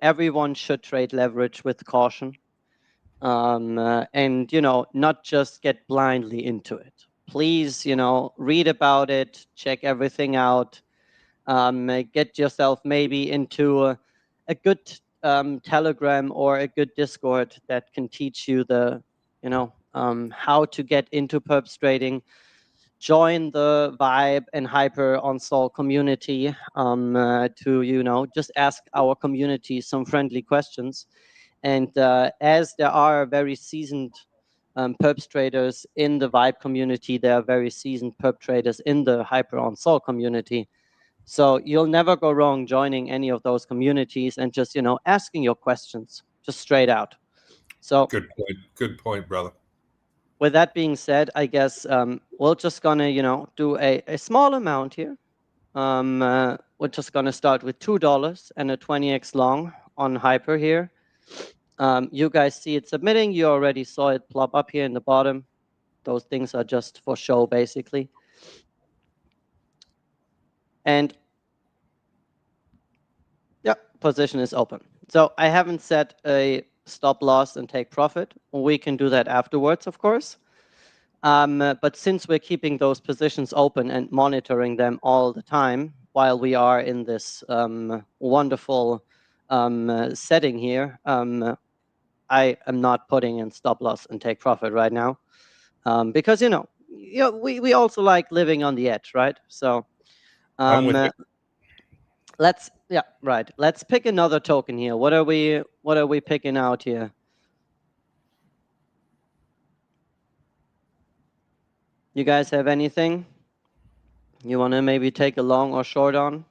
Everyone should trade leverage with caution, and not just get blindly into it. Please, read about it, check everything out, get yourself maybe into a good Telegram or a good Discord that can teach you how to get into perps trading. Join the Vibe and Hyper on Sol community to just ask our community some friendly questions. And as there are very seasoned perps traders in the Vibe community, there are very seasoned perp traders in the Hyper on Sol community. So you'll never go wrong joining any of those communities and just asking your questions just straight out. So Good point, brother. with that being said, I guess we're just gonna do a small amount here. We're just gonna start with $2 and a 20x long on Hyper here. You guys see it submitting. You already saw it plop up here in the bottom. Those things are just for show, basically. And yeah, position is open. So I haven't set a stop loss and take profit. We can do that afterwards, of course. But since we're keeping those positions open and monitoring them all the time while we are in this wonderful setting here, I am not putting in stop loss and take profit right now, because we also like living on the edge, right? So I'm with you. let's pick another token here. What are we picking out here? You guys have anything you want to maybe take a long or short on?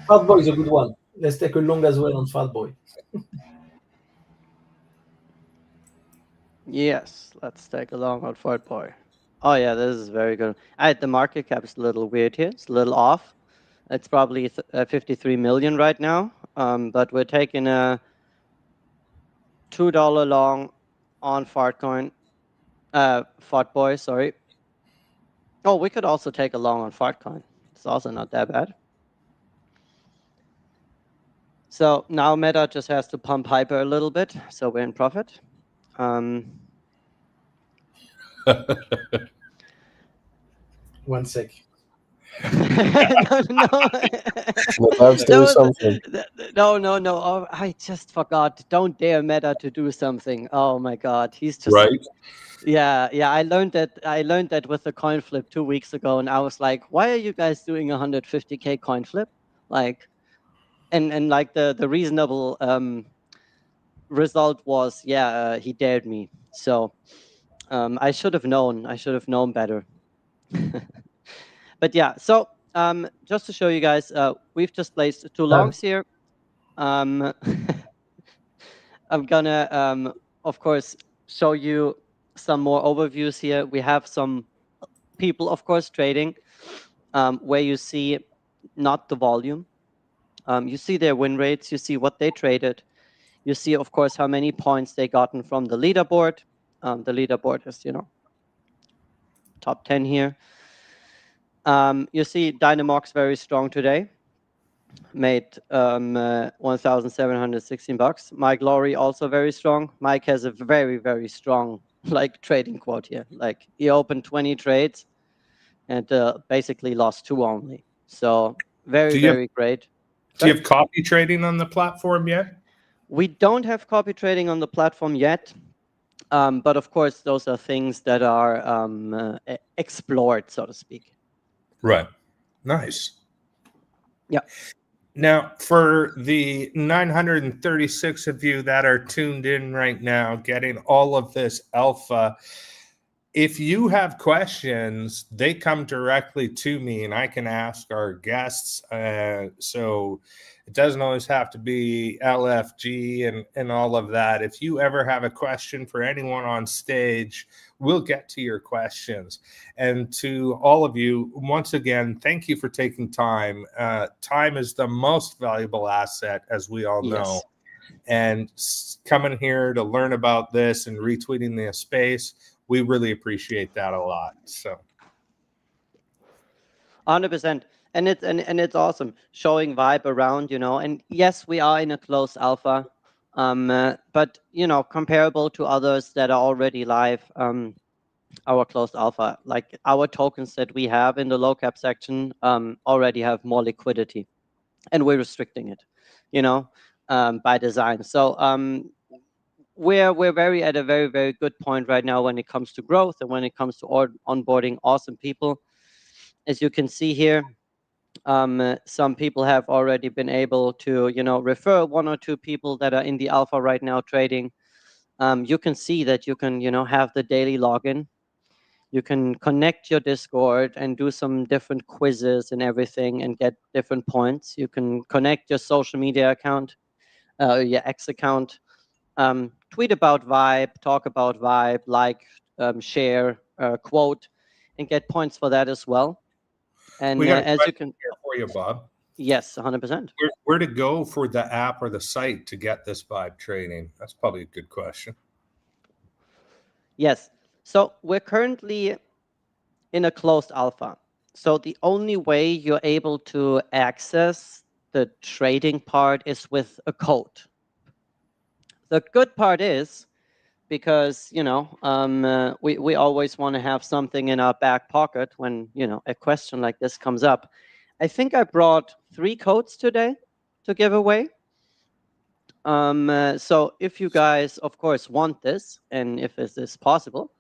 Fat Boy is a good one. Let's take a long as well on Fat Boy. Yes, let's take a long on Fat Boy. Oh yeah, this is very good. The market cap is a little weird here. It's a little off. It's probably 53 million right now. But we're taking a $2 long on Fartcoin. Fat Boy, sorry. Oh, we could also take a long on Fartcoin. It's also not that bad. So now Meta just has to pump Hyper a little bit, so we're in profit. One sec. No. Let's do something. No. Oh, I just forgot. Don't dare Meta to do something. Oh my God, he's just Right. Yeah. I learned that with the coin flip 2 weeks ago, and I was like, why are you guys doing 150K coin flip? Like, and like the reasonable result was, he dared me. So I should have known. I should have known better. But yeah, so just to show you guys, we've just placed 2 longs here. I'm gonna, of course, show you some more overviews here. We have some people, of course, trading, where you see not the volume. You see their win rates. You see what they traded. You see, of course, how many points they gotten from the leaderboard. The leaderboard is, top 10 here. You see Dynamox very strong today. Made 1,716 bucks. Mike Lowry also very strong. Mike has a very, very strong trading quote here. Like he opened 20 trades and basically lost 2 only. So very great. Do you have copy trading on the platform yet? We don't have copy trading on the platform yet. But of course, those are things that are explored, so to speak. Right. Nice. Yeah. Now, for the 936 of you that are tuned in right now, getting all of this alpha, if you have questions, they come directly to me and I can ask our guests. So It doesn't always have to be LFG and all of that. If you ever have a question for anyone on stage, we'll get to your questions. And to all of you, once again, thank you for taking time. Time is the most valuable asset, as we all know. And coming here to learn about this and retweeting the space, we really appreciate that a lot. So 100%. And it's awesome showing vibe around, and yes, we are in a closed alpha, but comparable to others that are already live, our closed alpha, like our tokens that we have in the low cap section, already have more liquidity, and we're restricting it, by design. So we're at a very, very good point right now when it comes to growth and when it comes to onboarding awesome people. As you can see here, some people have already been able to, refer 1 or 2 people that are in the alpha right now trading. You can see that you can, have the daily login. You can connect your Discord and do some different quizzes and everything and get different points. You can connect your social media account, your X account, tweet about Vibe, talk about Vibe, like, share, quote, and get points for that as well. And we got as you can, here for you, Bob. yes, 100%. Where to go for the app or the site to get this Vibe training? That's probably a good question. Yes. So we're currently in a closed alpha. So the only way you're able to access the trading part is with a code. The good part is, because we always want to have something in our back pocket when a question like this comes up. I think I brought 3 codes today to give away. So if you guys, of course, want this, and if this is possible,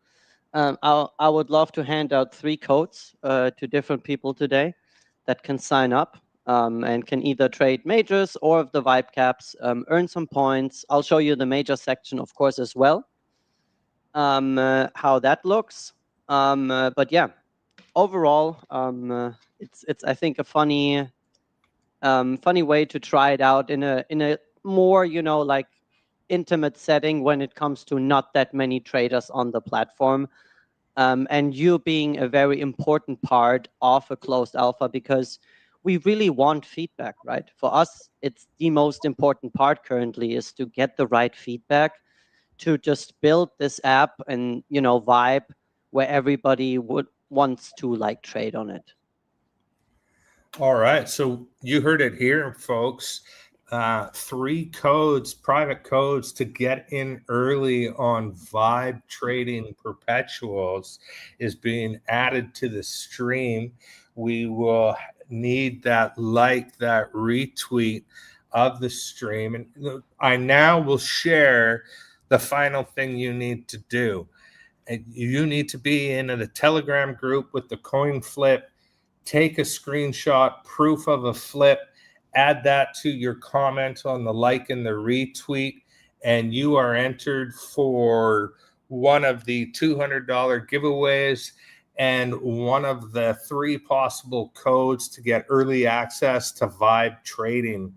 I would love to hand out 3 codes to different people today that can sign up and can either trade majors or the Vibe caps, earn some points. I'll show you the major section, of course, as well, how that looks. But yeah, overall, it's I think a funny way to try it out in a more like intimate setting when it comes to not that many traders on the platform. And you being a very important part of a closed alpha, because we really want feedback, right? For us, it's the most important part currently, is to get the right feedback to just build this app and Vibe where everybody wants to trade on it. All right, so you heard it here, folks. 3 codes, private codes to get in early on Vibe trading perpetuals is being added to the stream. We will need that that retweet of the stream. And I now will share the final thing you need to do. And you need to be in the Telegram group with the coin flip. Take a screenshot, proof of a flip, add that to your comment on the like and the retweet, and you are entered for one of the $200 giveaways and one of the 3 possible codes to get early access to Vibe trading.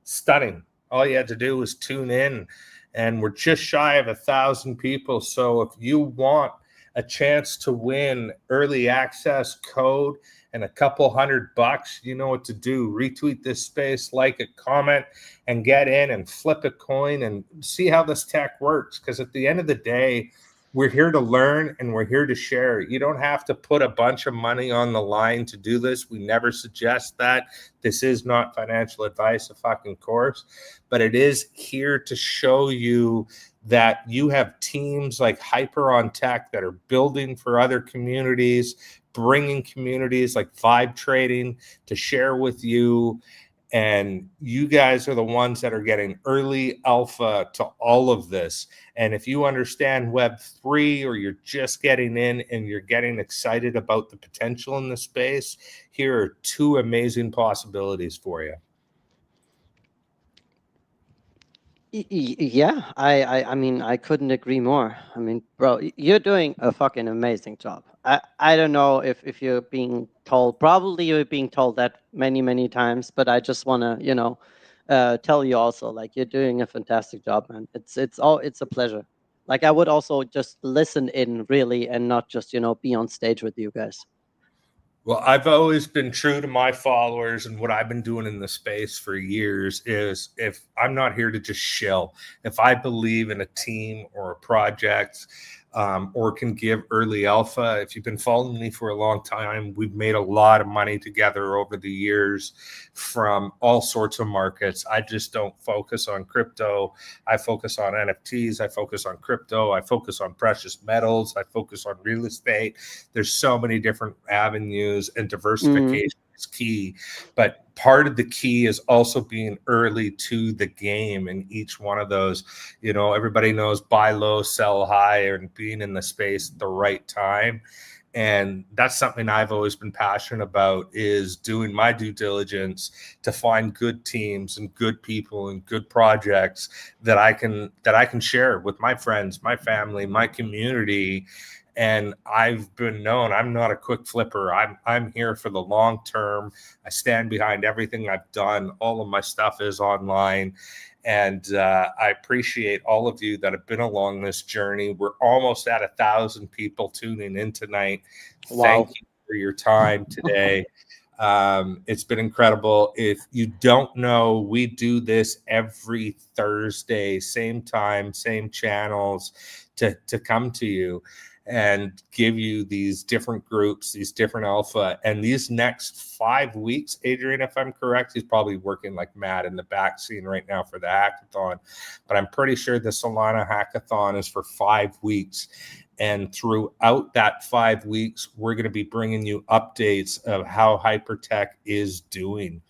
Stunning. All you had to do was tune in, and we're just shy of 1,000 people. So if you want a chance to win early access code and a couple $100, you know what to do. Retweet this space, like it, comment, and get in and flip a coin and see how this tech works. Because at the end of the day, we're here to learn and we're here to share. You don't have to put a bunch of money on the line to do this. We never suggest that. This is not financial advice, of course, but it is here to show you that you have teams like HYPERONSOL Tech that are building for other communities, bringing communities like Vibe Trading to share with you. And you guys are the ones that are getting early alpha to all of this. And if you understand Web3, or you're just getting in and you're getting excited about the potential in the space, here are 2 amazing possibilities for you. Yeah, I mean, I couldn't agree more. I mean, bro, you're doing a fucking amazing job. I don't know if you're being told, probably you're being told that many, many times, but I just want to, tell you also, like, you're doing a fantastic job, man. It's a pleasure. Like, I would also just listen in really and not just, be on stage with you guys. Well, I've always been true to my followers, and what I've been doing in the space for years is, if I'm not here to just shill, if I believe in a team or a project, or can give early alpha. If you've been following me for a long time, we've made a lot of money together over the years from all sorts of markets. I just don't focus on crypto. I focus on NFTs. I focus on crypto. I focus on precious metals. I focus on real estate. There's so many different avenues, and diversification is key. But part of the key is also being early to the game in each one of those. Everybody knows buy low, sell high, and being in the space at the right time. And that's something I've always been passionate about, is doing my due diligence to find good teams and good people and good projects that I can share with my friends, my family, my community. And I've been known, I'm not a quick flipper. I'm here for the long term. I stand behind everything I've done. All of my stuff is online. And I appreciate all of you that have been along this journey. We're almost at 1,000 people tuning in tonight. Wow. Thank you for your time today. It's been incredible. If you don't know, we do this every Thursday, same time, same channels, to come to you and give you these different groups, these different alpha. And these next 5 weeks, Adrian, if I'm correct, he's probably working like mad in the back scene right now for the hackathon. But I'm pretty sure the Solana hackathon is for 5 weeks. And throughout that 5 weeks, we're going to be bringing you updates of how Hypertech is doing.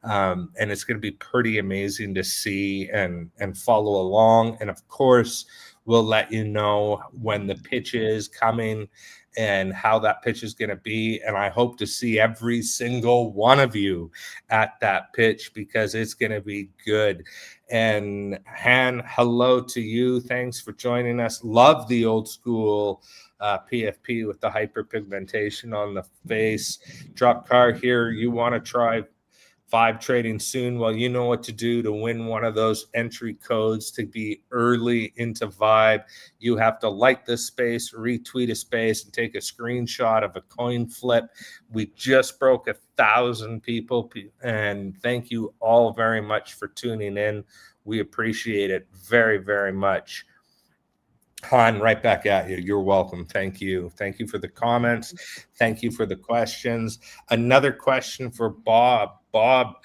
And it's going to be pretty amazing to see and follow along. And of course, we'll let you know when the pitch is coming and how that pitch is going to be. And I hope to see every single one of you at that pitch, because it's going to be good. And Han, hello to you. Thanks for joining us. Love the old school PFP with the hyperpigmentation on the face. Drop car here. You want to try Vibe trading soon? Well, you know what to do to win one of those entry codes to be early into Vibe. You have to like this space, retweet a space, and take a screenshot of a coin flip. We just broke 1,000 people, and thank you all very much for tuning in. We appreciate it very, very much. Han, right back at you. You're welcome. Thank you. Thank you for the comments. Thank you for the questions. Another question for Bob. Bob,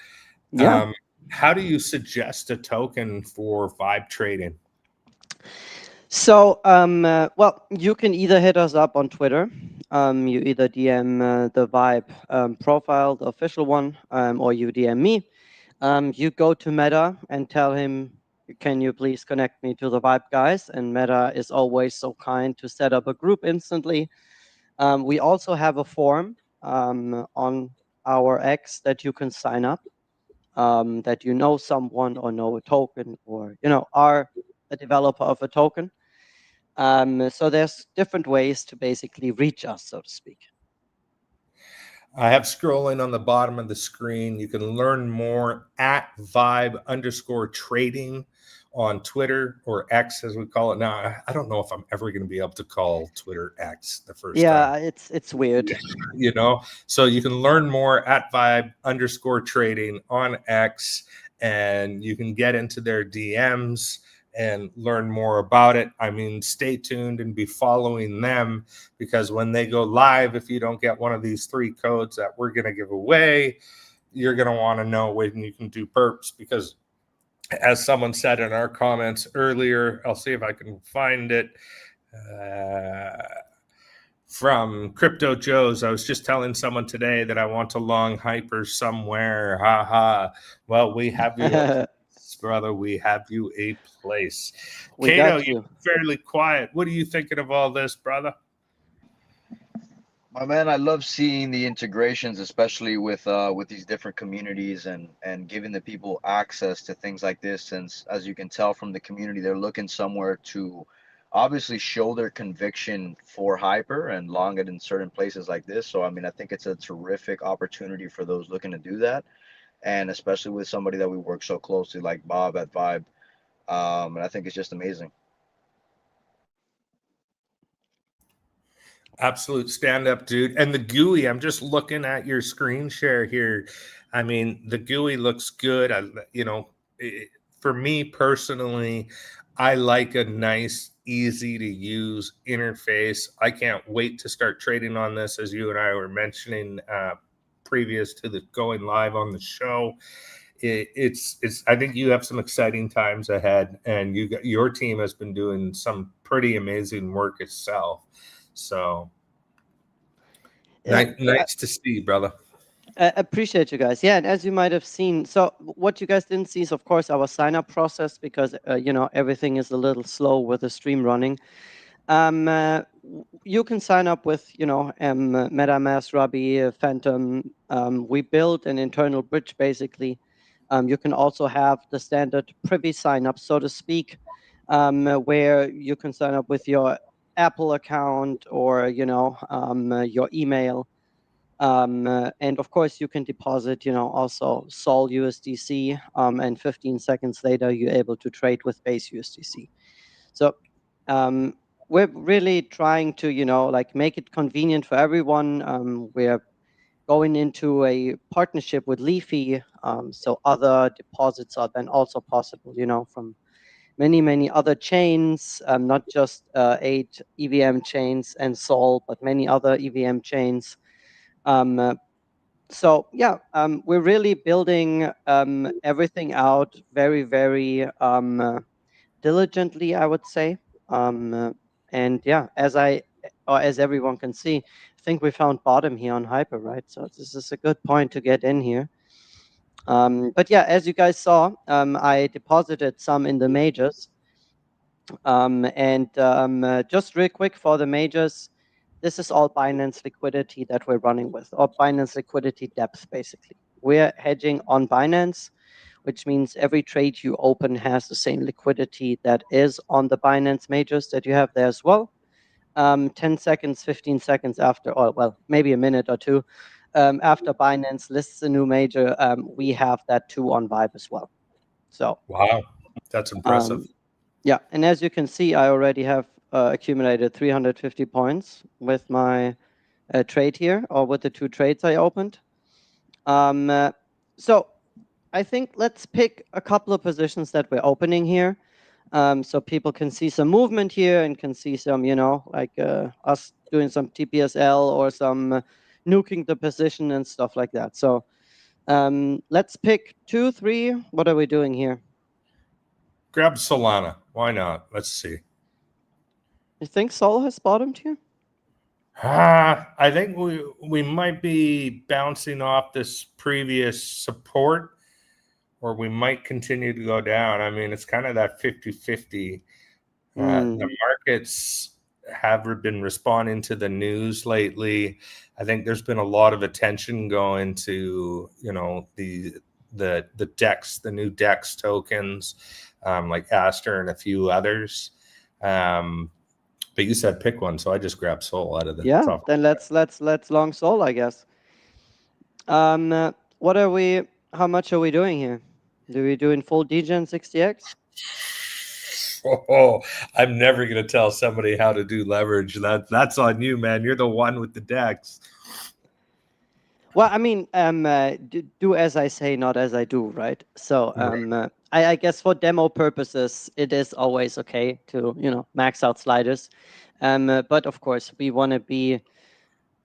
Yeah. How do you suggest a token for Vibe trading? So, well, you can either hit us up on Twitter. You either DM the Vibe profile, the official one, or you DM me. You go to Meta and tell him, can you please connect me to the Vibe guys? And Meta is always so kind to set up a group instantly. We also have a form on our X that you can sign up, that you know someone or know a token, or are a developer of a token. So there's different ways to basically reach us, so to speak. I have scrolling on the bottom of the screen. You can learn more at Vibe_trading on Twitter, or X as we call it now. I don't know if I'm ever going to be able to call Twitter X the first time. Yeah, it's weird. So you can learn more at Vibe_trading on X, and you can get into their DMs and learn more about it. I mean, stay tuned and be following them, because when they go live, if you don't get one of these 3 codes that we're going to give away, you're going to want to know when you can do perps, because as someone said in our comments earlier, I'll see if I can find it, from Crypto Joe's. I was just telling someone today that I want to long hyper somewhere. Ha ha. Well, we have you, brother. We have you a place. We Kato, got you. you're fairly quiet. What are you thinking of all this, brother? My man, I love seeing the integrations, especially with these different communities, and giving the people access to things like this. Since, as you can tell from the community, they're looking somewhere to obviously show their conviction for hyper and long it in certain places like this. So I mean, I think it's a terrific opportunity for those looking to do that. and especially with somebody that we work so closely like Bob at Vibe. And I think it's just amazing. Absolute stand up, dude. And the GUI, I'm just looking at your screen share here. I mean, the GUI looks good. For me personally, I like a nice, easy to use interface. I can't wait to start trading on this, as you and I were mentioning previous to the going live on the show. It's I think you have some exciting times ahead, and your team has been doing some pretty amazing work itself. So nice to see, brother. I appreciate you guys. Yeah, and as you might have seen, so what you guys didn't see is, of course, our sign-up process, because everything is a little slow with the stream running. You can sign up with MetaMask, Ruby, Phantom. We built an internal bridge basically. You can also have the standard privy sign up, so to speak, where you can sign up with your Apple account or your email. And of course, you can deposit, also Sol USDC, and 15 seconds later, you're able to trade with base USDC. So we're really trying to, make it convenient for everyone. We're going into a partnership with Leafy, so other deposits are then also possible, from many other chains, not just 8 EVM chains and Sol, but many other EVM chains. So yeah, we're really building everything out very, very diligently, I would say. And yeah, as everyone can see, I think we found bottom here on Hyper, right? So this is a good point to get in here. But yeah, as you guys saw, I deposited some in the majors. Just real quick for the majors, this is all Binance liquidity that we're running with, or Binance liquidity depth, basically. We're hedging on Binance, which means every trade you open has the same liquidity that is on the Binance majors that you have there as well. 10 seconds, 15 seconds after, or well, maybe a minute or two after Binance lists a new major, we have that too on Vibe as well. So wow, that's impressive. Yeah, and as you can see, I already have accumulated 350 points with my trade here, or with the 2 trades I opened. So I think let's pick a couple of positions that we're opening here, so people can see some movement here and can see some, like us doing some TPSL or some nuking the position and stuff like that. So let's pick 2, 3. What are we doing here? Grab Solana. Why not? Let's see. You think Sol has bottomed here? I think we might be bouncing off this previous support, or we might continue to go down. I mean, it's kind of that 50-50. The markets have been responding to the news lately. I think there's been a lot of attention going to, the DEX, the new DEX tokens, like Aster and a few others. But you said pick one, so I just grabbed Sol out of the top. Then let's long Sol, I guess. What are we? How much are we doing here? Do we do in full degen 60x? Oh, I'm never gonna tell somebody how to do leverage. That's on you, man. You're the one with the DEX. Well, I mean, do as I say, not as I do, right? So, I guess for demo purposes, it is always okay to max out sliders. But of course, we want to be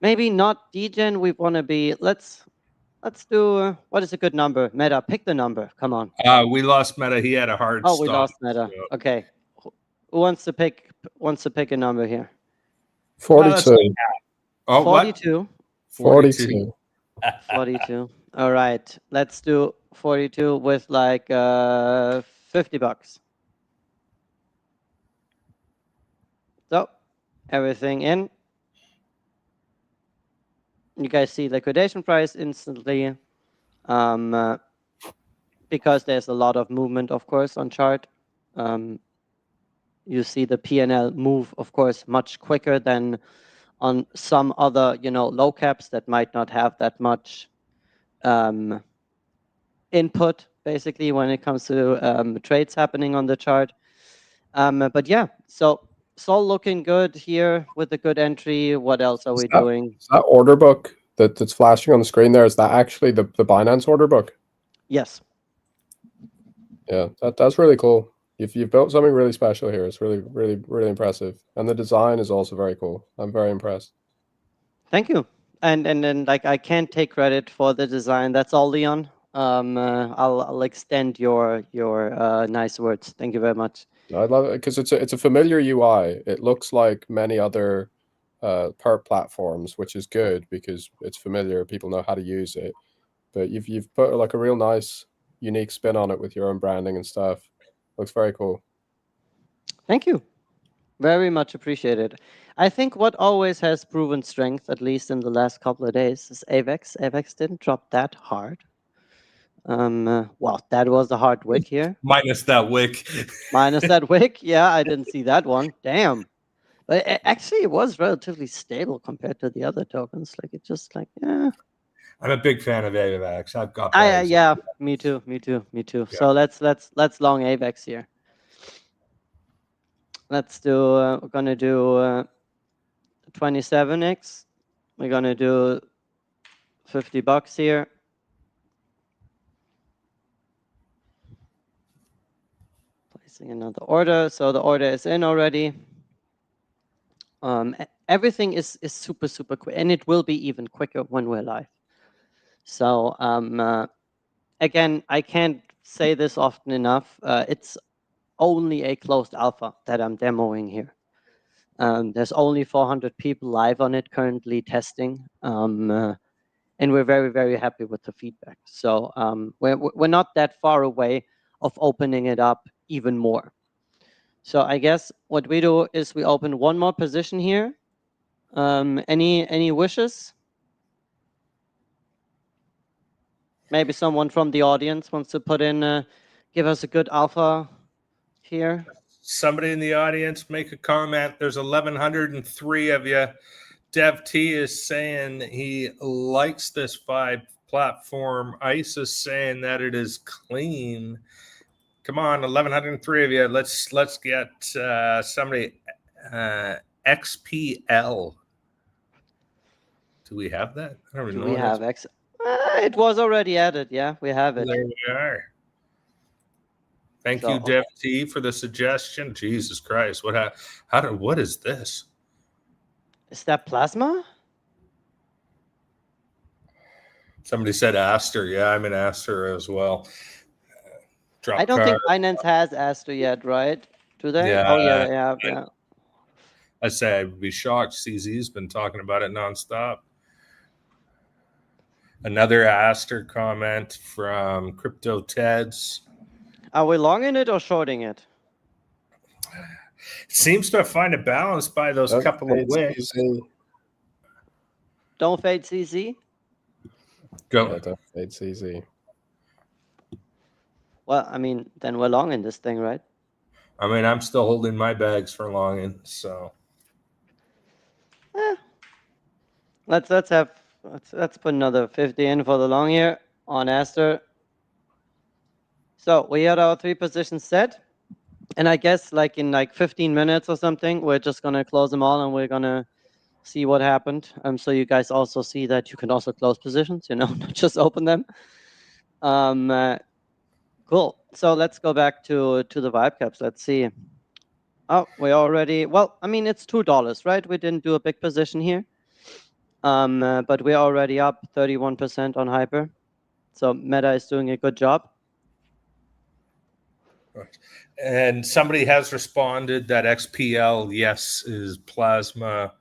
maybe not degen. We want to be. Let's do. What is a good number? Meta, pick the number. Come on. We lost Meta. He had a hard stop. We lost Meta. So. Okay. Who wants to pick a number here? 42. Oh, 42. What? 42. 42. All right. Let's do 42 with like $50. So everything in. You guys see liquidation price instantly. Because there's a lot of movement, of course, on chart. You see the PNL move, of course, much quicker than on some other, low caps that might not have that much input basically when it comes to trades happening on the chart. But yeah, so Sol looking good here with a good entry. What else are we doing? Is that order book that's flashing on the screen there, is that actually the Binance order book? Yes. Yeah, that's really cool. You've built something really special here. It's really, really, really impressive. And the design is also very cool. I'm very impressed. Thank you. And then like I can't take credit for the design. That's all Leon. I'll extend your nice words. Thank you very much. I love it because it's a familiar UI. It looks like many other perp platforms, which is good because it's familiar. People know how to use it. But you've put like a real nice, unique spin on it with your own branding and stuff. Looks very cool. Thank you. Very much appreciated. I think what always has proven strength, at least in the last couple of days, is AVEX. AVEX didn't drop that hard. Well, that was a hard wick here. Minus that wick. Minus that wick. Yeah, I didn't see that one. Damn. But actually, it was relatively stable compared to the other tokens. Like, it just like, yeah. I'm a big fan of AVAX. I've got Yeah, me too. Yeah. So let's long AVEX here. Let's do, we're gonna do 27x. We're gonna do $50 here. Placing another order. So the order is in already. Everything is super quick, and it will be even quicker when we're live. So again, I can't say this often enough. It's only a closed alpha that I'm demoing here. There's only 400 people live on it currently testing, and we're very happy with the feedback. So we're not that far away of opening it up even more. So I guess what we do is we open one more position here. Any wishes? Maybe someone from the audience wants to put in, give us a good alpha here. Somebody in the audience make a comment. There's 1,103 of you. Dev T is saying he likes this vibe platform. Ice is saying that it is clean. Come on, 1,103 of you. Let's get somebody. XPL. Do we have that? I don't Do know. we have X? It was already added. Yeah, we have it. There we are. Thank you, Dev T, for the suggestion. Jesus Christ, what is this? Is that plasma? Somebody said Aster. Yeah, I'm in Aster as well. I don't think Binance has Aster yet, right? Do they? Yeah. Oh yeah, they have. Yeah. I say I'd be shocked. CZ's been talking about it nonstop. Another Aster comment from Crypto Teds. Are we longing it or shorting it? Seems to find a balance by those couple of wicks. Don't fade CZ. Go. Yeah, don't fade CZ. Well, I mean, then we're long in this thing, right? I mean, I'm still holding my bags for longing, so. Let's put another 50 in for the long here on Aster. So we had our 3 positions set, and I guess like in like 15 minutes or something, we're just gonna close them all and we're gonna see what happened. So you guys also see that you can also close positions, you know, not just open them. Cool. So let's go back to the vibe caps. Let's see. Oh, we already, well, I mean, it's $2, right? We didn't do a big position here. But we're already up 31% on Hyper. So Meta is doing a good job. And somebody has responded that XPL, yes, is plasma.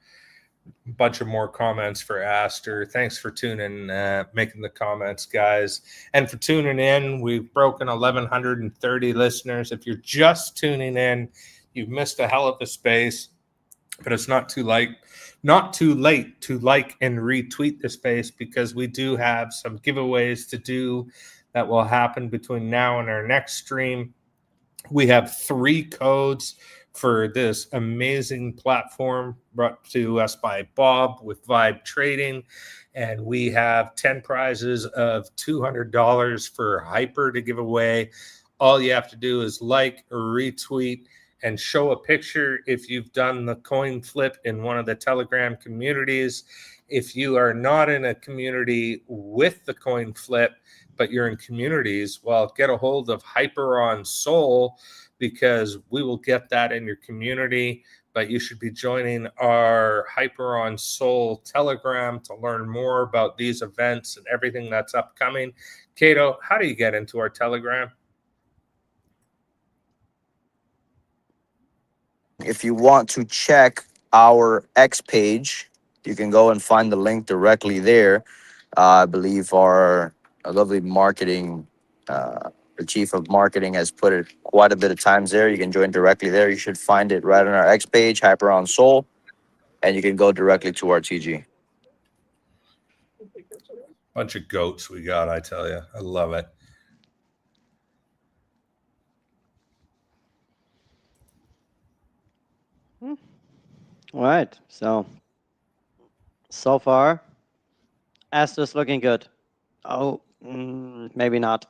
A bunch of more comments for Aster. Thanks for tuning, making the comments, guys. And for tuning in, we've broken 1,130 listeners. If you're just tuning in, you've missed a hell of a space, but it's not too late to like and retweet the space, because we do have some giveaways to do that will happen between now and our next stream. We have 3 codes for this amazing platform brought to us by Bob with Vibe Trading. And we have 10 prizes of $200 for Hyper to give away. All you have to do is like or retweet and show a picture if you've done the coin flip in one of the Telegram communities. If you are not in a community with the coin flip, but you're in communities, well, get a hold of HYPERONSOL, because we will get that in your community. But you should be joining our HYPERONSOL Telegram to learn more about these events and everything that's upcoming. Cato, how do you get into our Telegram? If you want to check our X page, you can go and find the link directly there. I believe our lovely marketing, the chief of marketing, has put it quite a bit of times there. You can join directly there. You should find it right on our X page, HYPERONSOL, and you can go directly to our TG. Bunch of goats we got, I tell you. I love it. All right. So far, Astra's looking good. Oh, maybe not.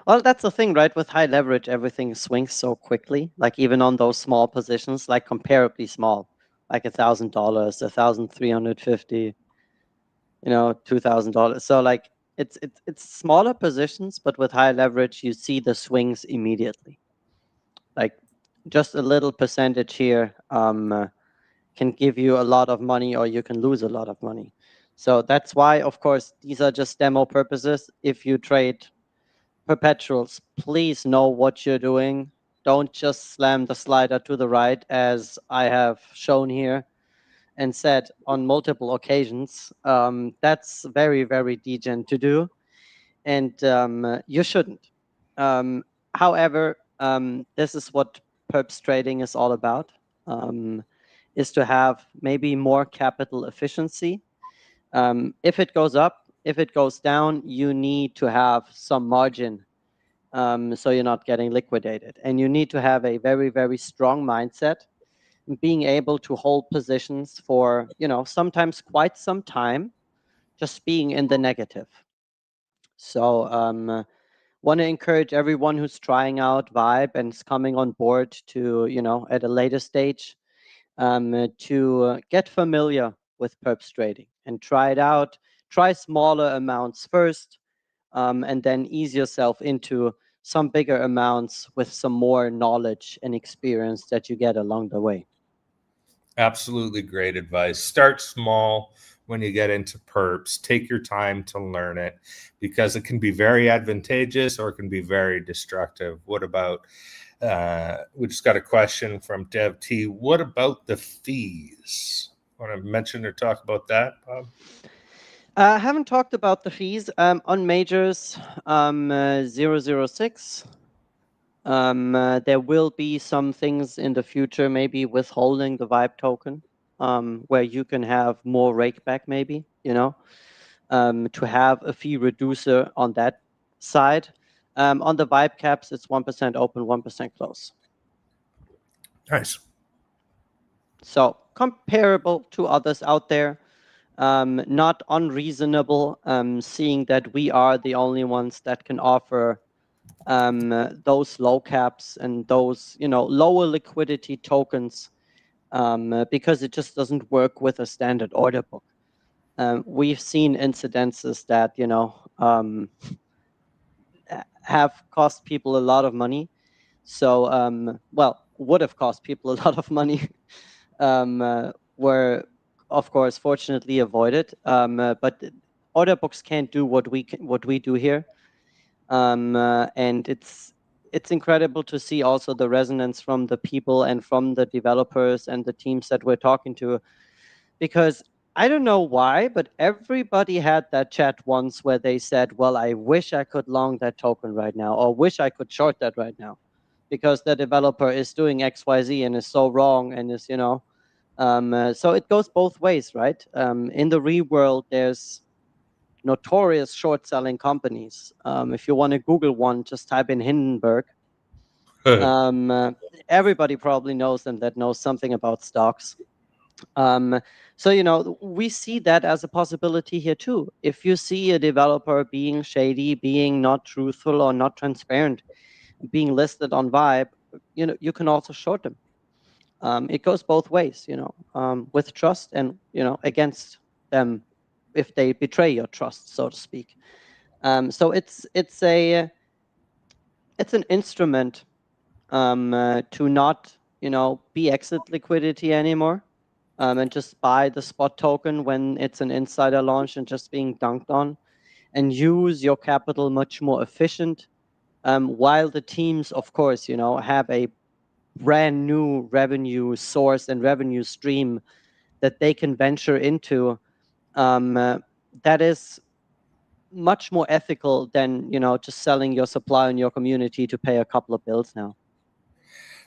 Well, that's the thing, right? With high leverage, everything swings so quickly. Like even on those small positions, like comparably small, like $1,000, 1,350, $2,000. So like it's smaller positions, but with high leverage, you see the swings immediately. Like just a little percentage here can give you a lot of money, or you can lose a lot of money. So that's why, of course, these are just demo purposes. If you trade perpetuals, please know what you're doing. Don't just slam the slider to the right, as I have shown here and said on multiple occasions. That's very, very degen to do, and you shouldn't. However, this is what perps trading is all about, is to have maybe more capital efficiency. If it goes up, if it goes down, you need to have some margin, so you're not getting liquidated. And you need to have a very, very strong mindset, being able to hold positions for, sometimes quite some time, just being in the negative. So want to encourage everyone who's trying out Vibe and is coming on board to, at a later stage, to get familiar with perps trading and try it out. Try smaller amounts first, and then ease yourself into some bigger amounts with some more knowledge and experience that you get along the way. Absolutely great advice. Start small when you get into perps. Take your time to learn it, because it can be very advantageous or it can be very destructive. What about, we just got a question from Dev T. What about the fees? Want to mention or talk about that, Bob? I haven't talked about the fees on majors 006. There will be some things in the future, maybe withholding the Vibe token, where you can have more rake back, maybe, to have a fee reducer on that side. On the Vibe caps, it's 1% open, 1% close. Nice. So comparable to others out there, not unreasonable, seeing that we are the only ones that can offer those low caps and those, lower liquidity tokens, because it just doesn't work with a standard order book. We've seen incidences that, have cost people a lot of money. So, would have cost people a lot of money, were, of course, fortunately avoided. But order books can't do what we do here. And it's incredible to see also the resonance from the people and from the developers and the teams that we're talking to, because I don't know why, but everybody had that chat once where they said, well, I wish I could long that token right now, or wish I could short that right now, because the developer is doing XYZ and is so wrong and is, so it goes both ways, right? In the real world, there's notorious short selling companies. If you want to Google one, just type in Hindenburg. everybody probably knows them that knows something about stocks. So, we see that as a possibility here too. If you see a developer being shady, being not truthful or not transparent, being listed on Vibe, you can also short them. It goes both ways, with trust and, against them if they betray your trust, so to speak. So it's an instrument to not, be exit liquidity anymore, and just buy the spot token when it's an insider launch and just being dunked on, and use your capital much more efficient, while the teams, of course, have a brand new revenue source and revenue stream that they can venture into, that is much more ethical than just selling your supply in your community to pay a couple of bills now.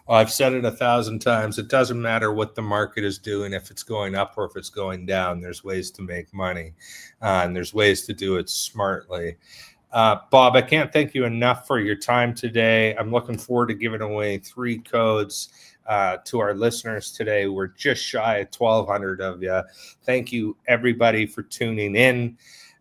I've said it 1,000 times. It doesn't matter what the market is doing, if it's going up or if it's going down. There's ways to make money, and there's ways to do it smartly. Bob, I can't thank you enough for your time today. I'm looking forward to giving away 3 codes to our listeners today. We're just shy of 1,200 of you. Thank you, everybody, for tuning in.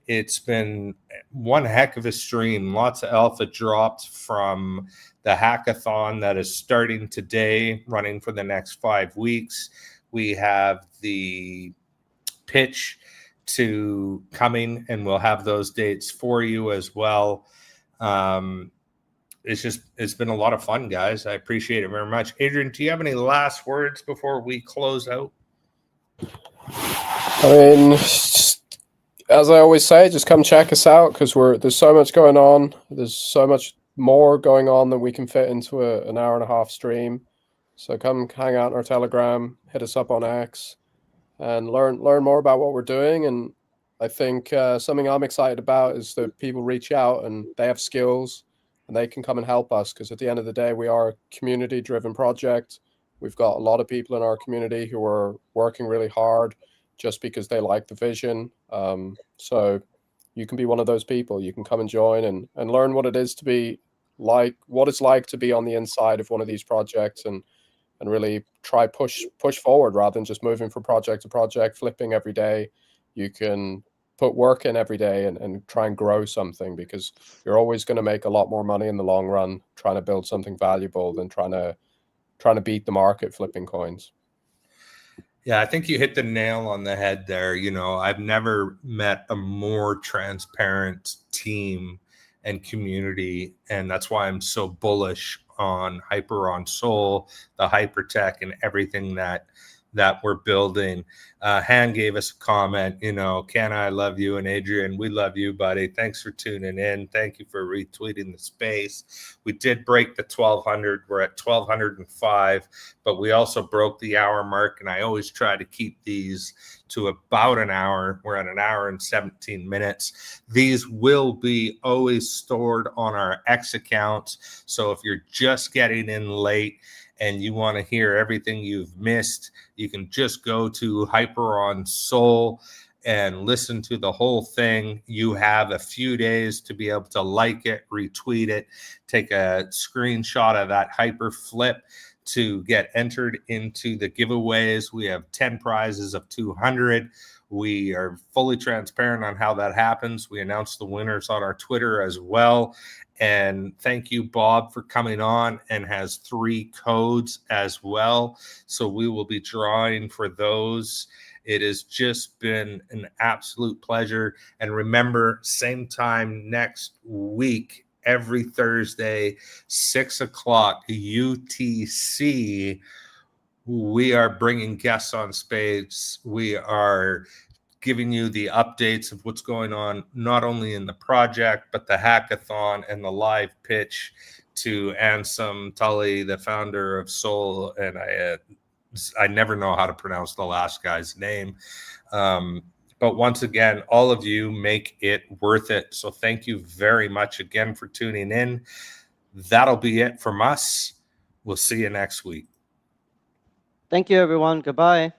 It's been one heck of a stream. Lots of alpha dropped from the hackathon that is starting today, running for the next 5 weeks. We have the pitch to coming, and we'll have those dates for you as well. It's been a lot of fun, guys. I appreciate it very much. Adrian, do you have any last words before we close out? I mean, just, as I always say, just come check us out, because there's so much going on. There's so much more going on than we can fit into an hour and a half stream. So come hang out in our Telegram, hit us up on X, and learn more about what we're doing. And I think something I'm excited about is that people reach out and they have skills and they can come and help us, because at the end of the day, we are a community-driven project. We've got a lot of people in our community who are working really hard just because they like the vision. So you can be one of those people. You can come and join and learn what it is to be like, what it's like to be on the inside of one of these projects, and really try push forward rather than just moving from project to project, flipping every day. You can put work in every day and try and grow something, because you're always going to make a lot more money in the long run trying to build something valuable than trying to beat the market flipping coins. Yeah, I think you hit the nail on the head there. I've never met a more transparent team and community, and that's why I'm so bullish on HYPERONSOL, the hypertech, and everything that we're building. Han gave us a comment, Ken, I love you, and Adrian, we love you, buddy. Thanks for tuning in. Thank you for retweeting the space. We did break the 1,200. We're at 1,205, but we also broke the hour mark, and I always try to keep these to about an hour. We're at an hour and 17 minutes. These will be always stored on our X accounts. So if you're just getting in late and you want to hear everything you've missed, you can just go to HYPERONSOL and listen to the whole thing. You have a few days to be able to like it, retweet it, take a screenshot of that hyper flip to get entered into the giveaways. We have 10 prizes of 200. We are fully transparent on how that happens. We announce the winners on our Twitter as well. And thank you, Bob, for coming on, and has 3 codes as well. So we will be drawing for those. It has just been an absolute pleasure. And remember, same time next week, every Thursday, 6 o'clock UTC, we are bringing guests on stage. We are giving you the updates of what's going on, not only in the project, but the hackathon and the live pitch to Ansem Tully, the founder of Soul. And I never know how to pronounce the last guy's name. But once again, all of you make it worth it. So thank you very much again for tuning in. That'll be it from us. We'll see you next week. Thank you, everyone. Goodbye.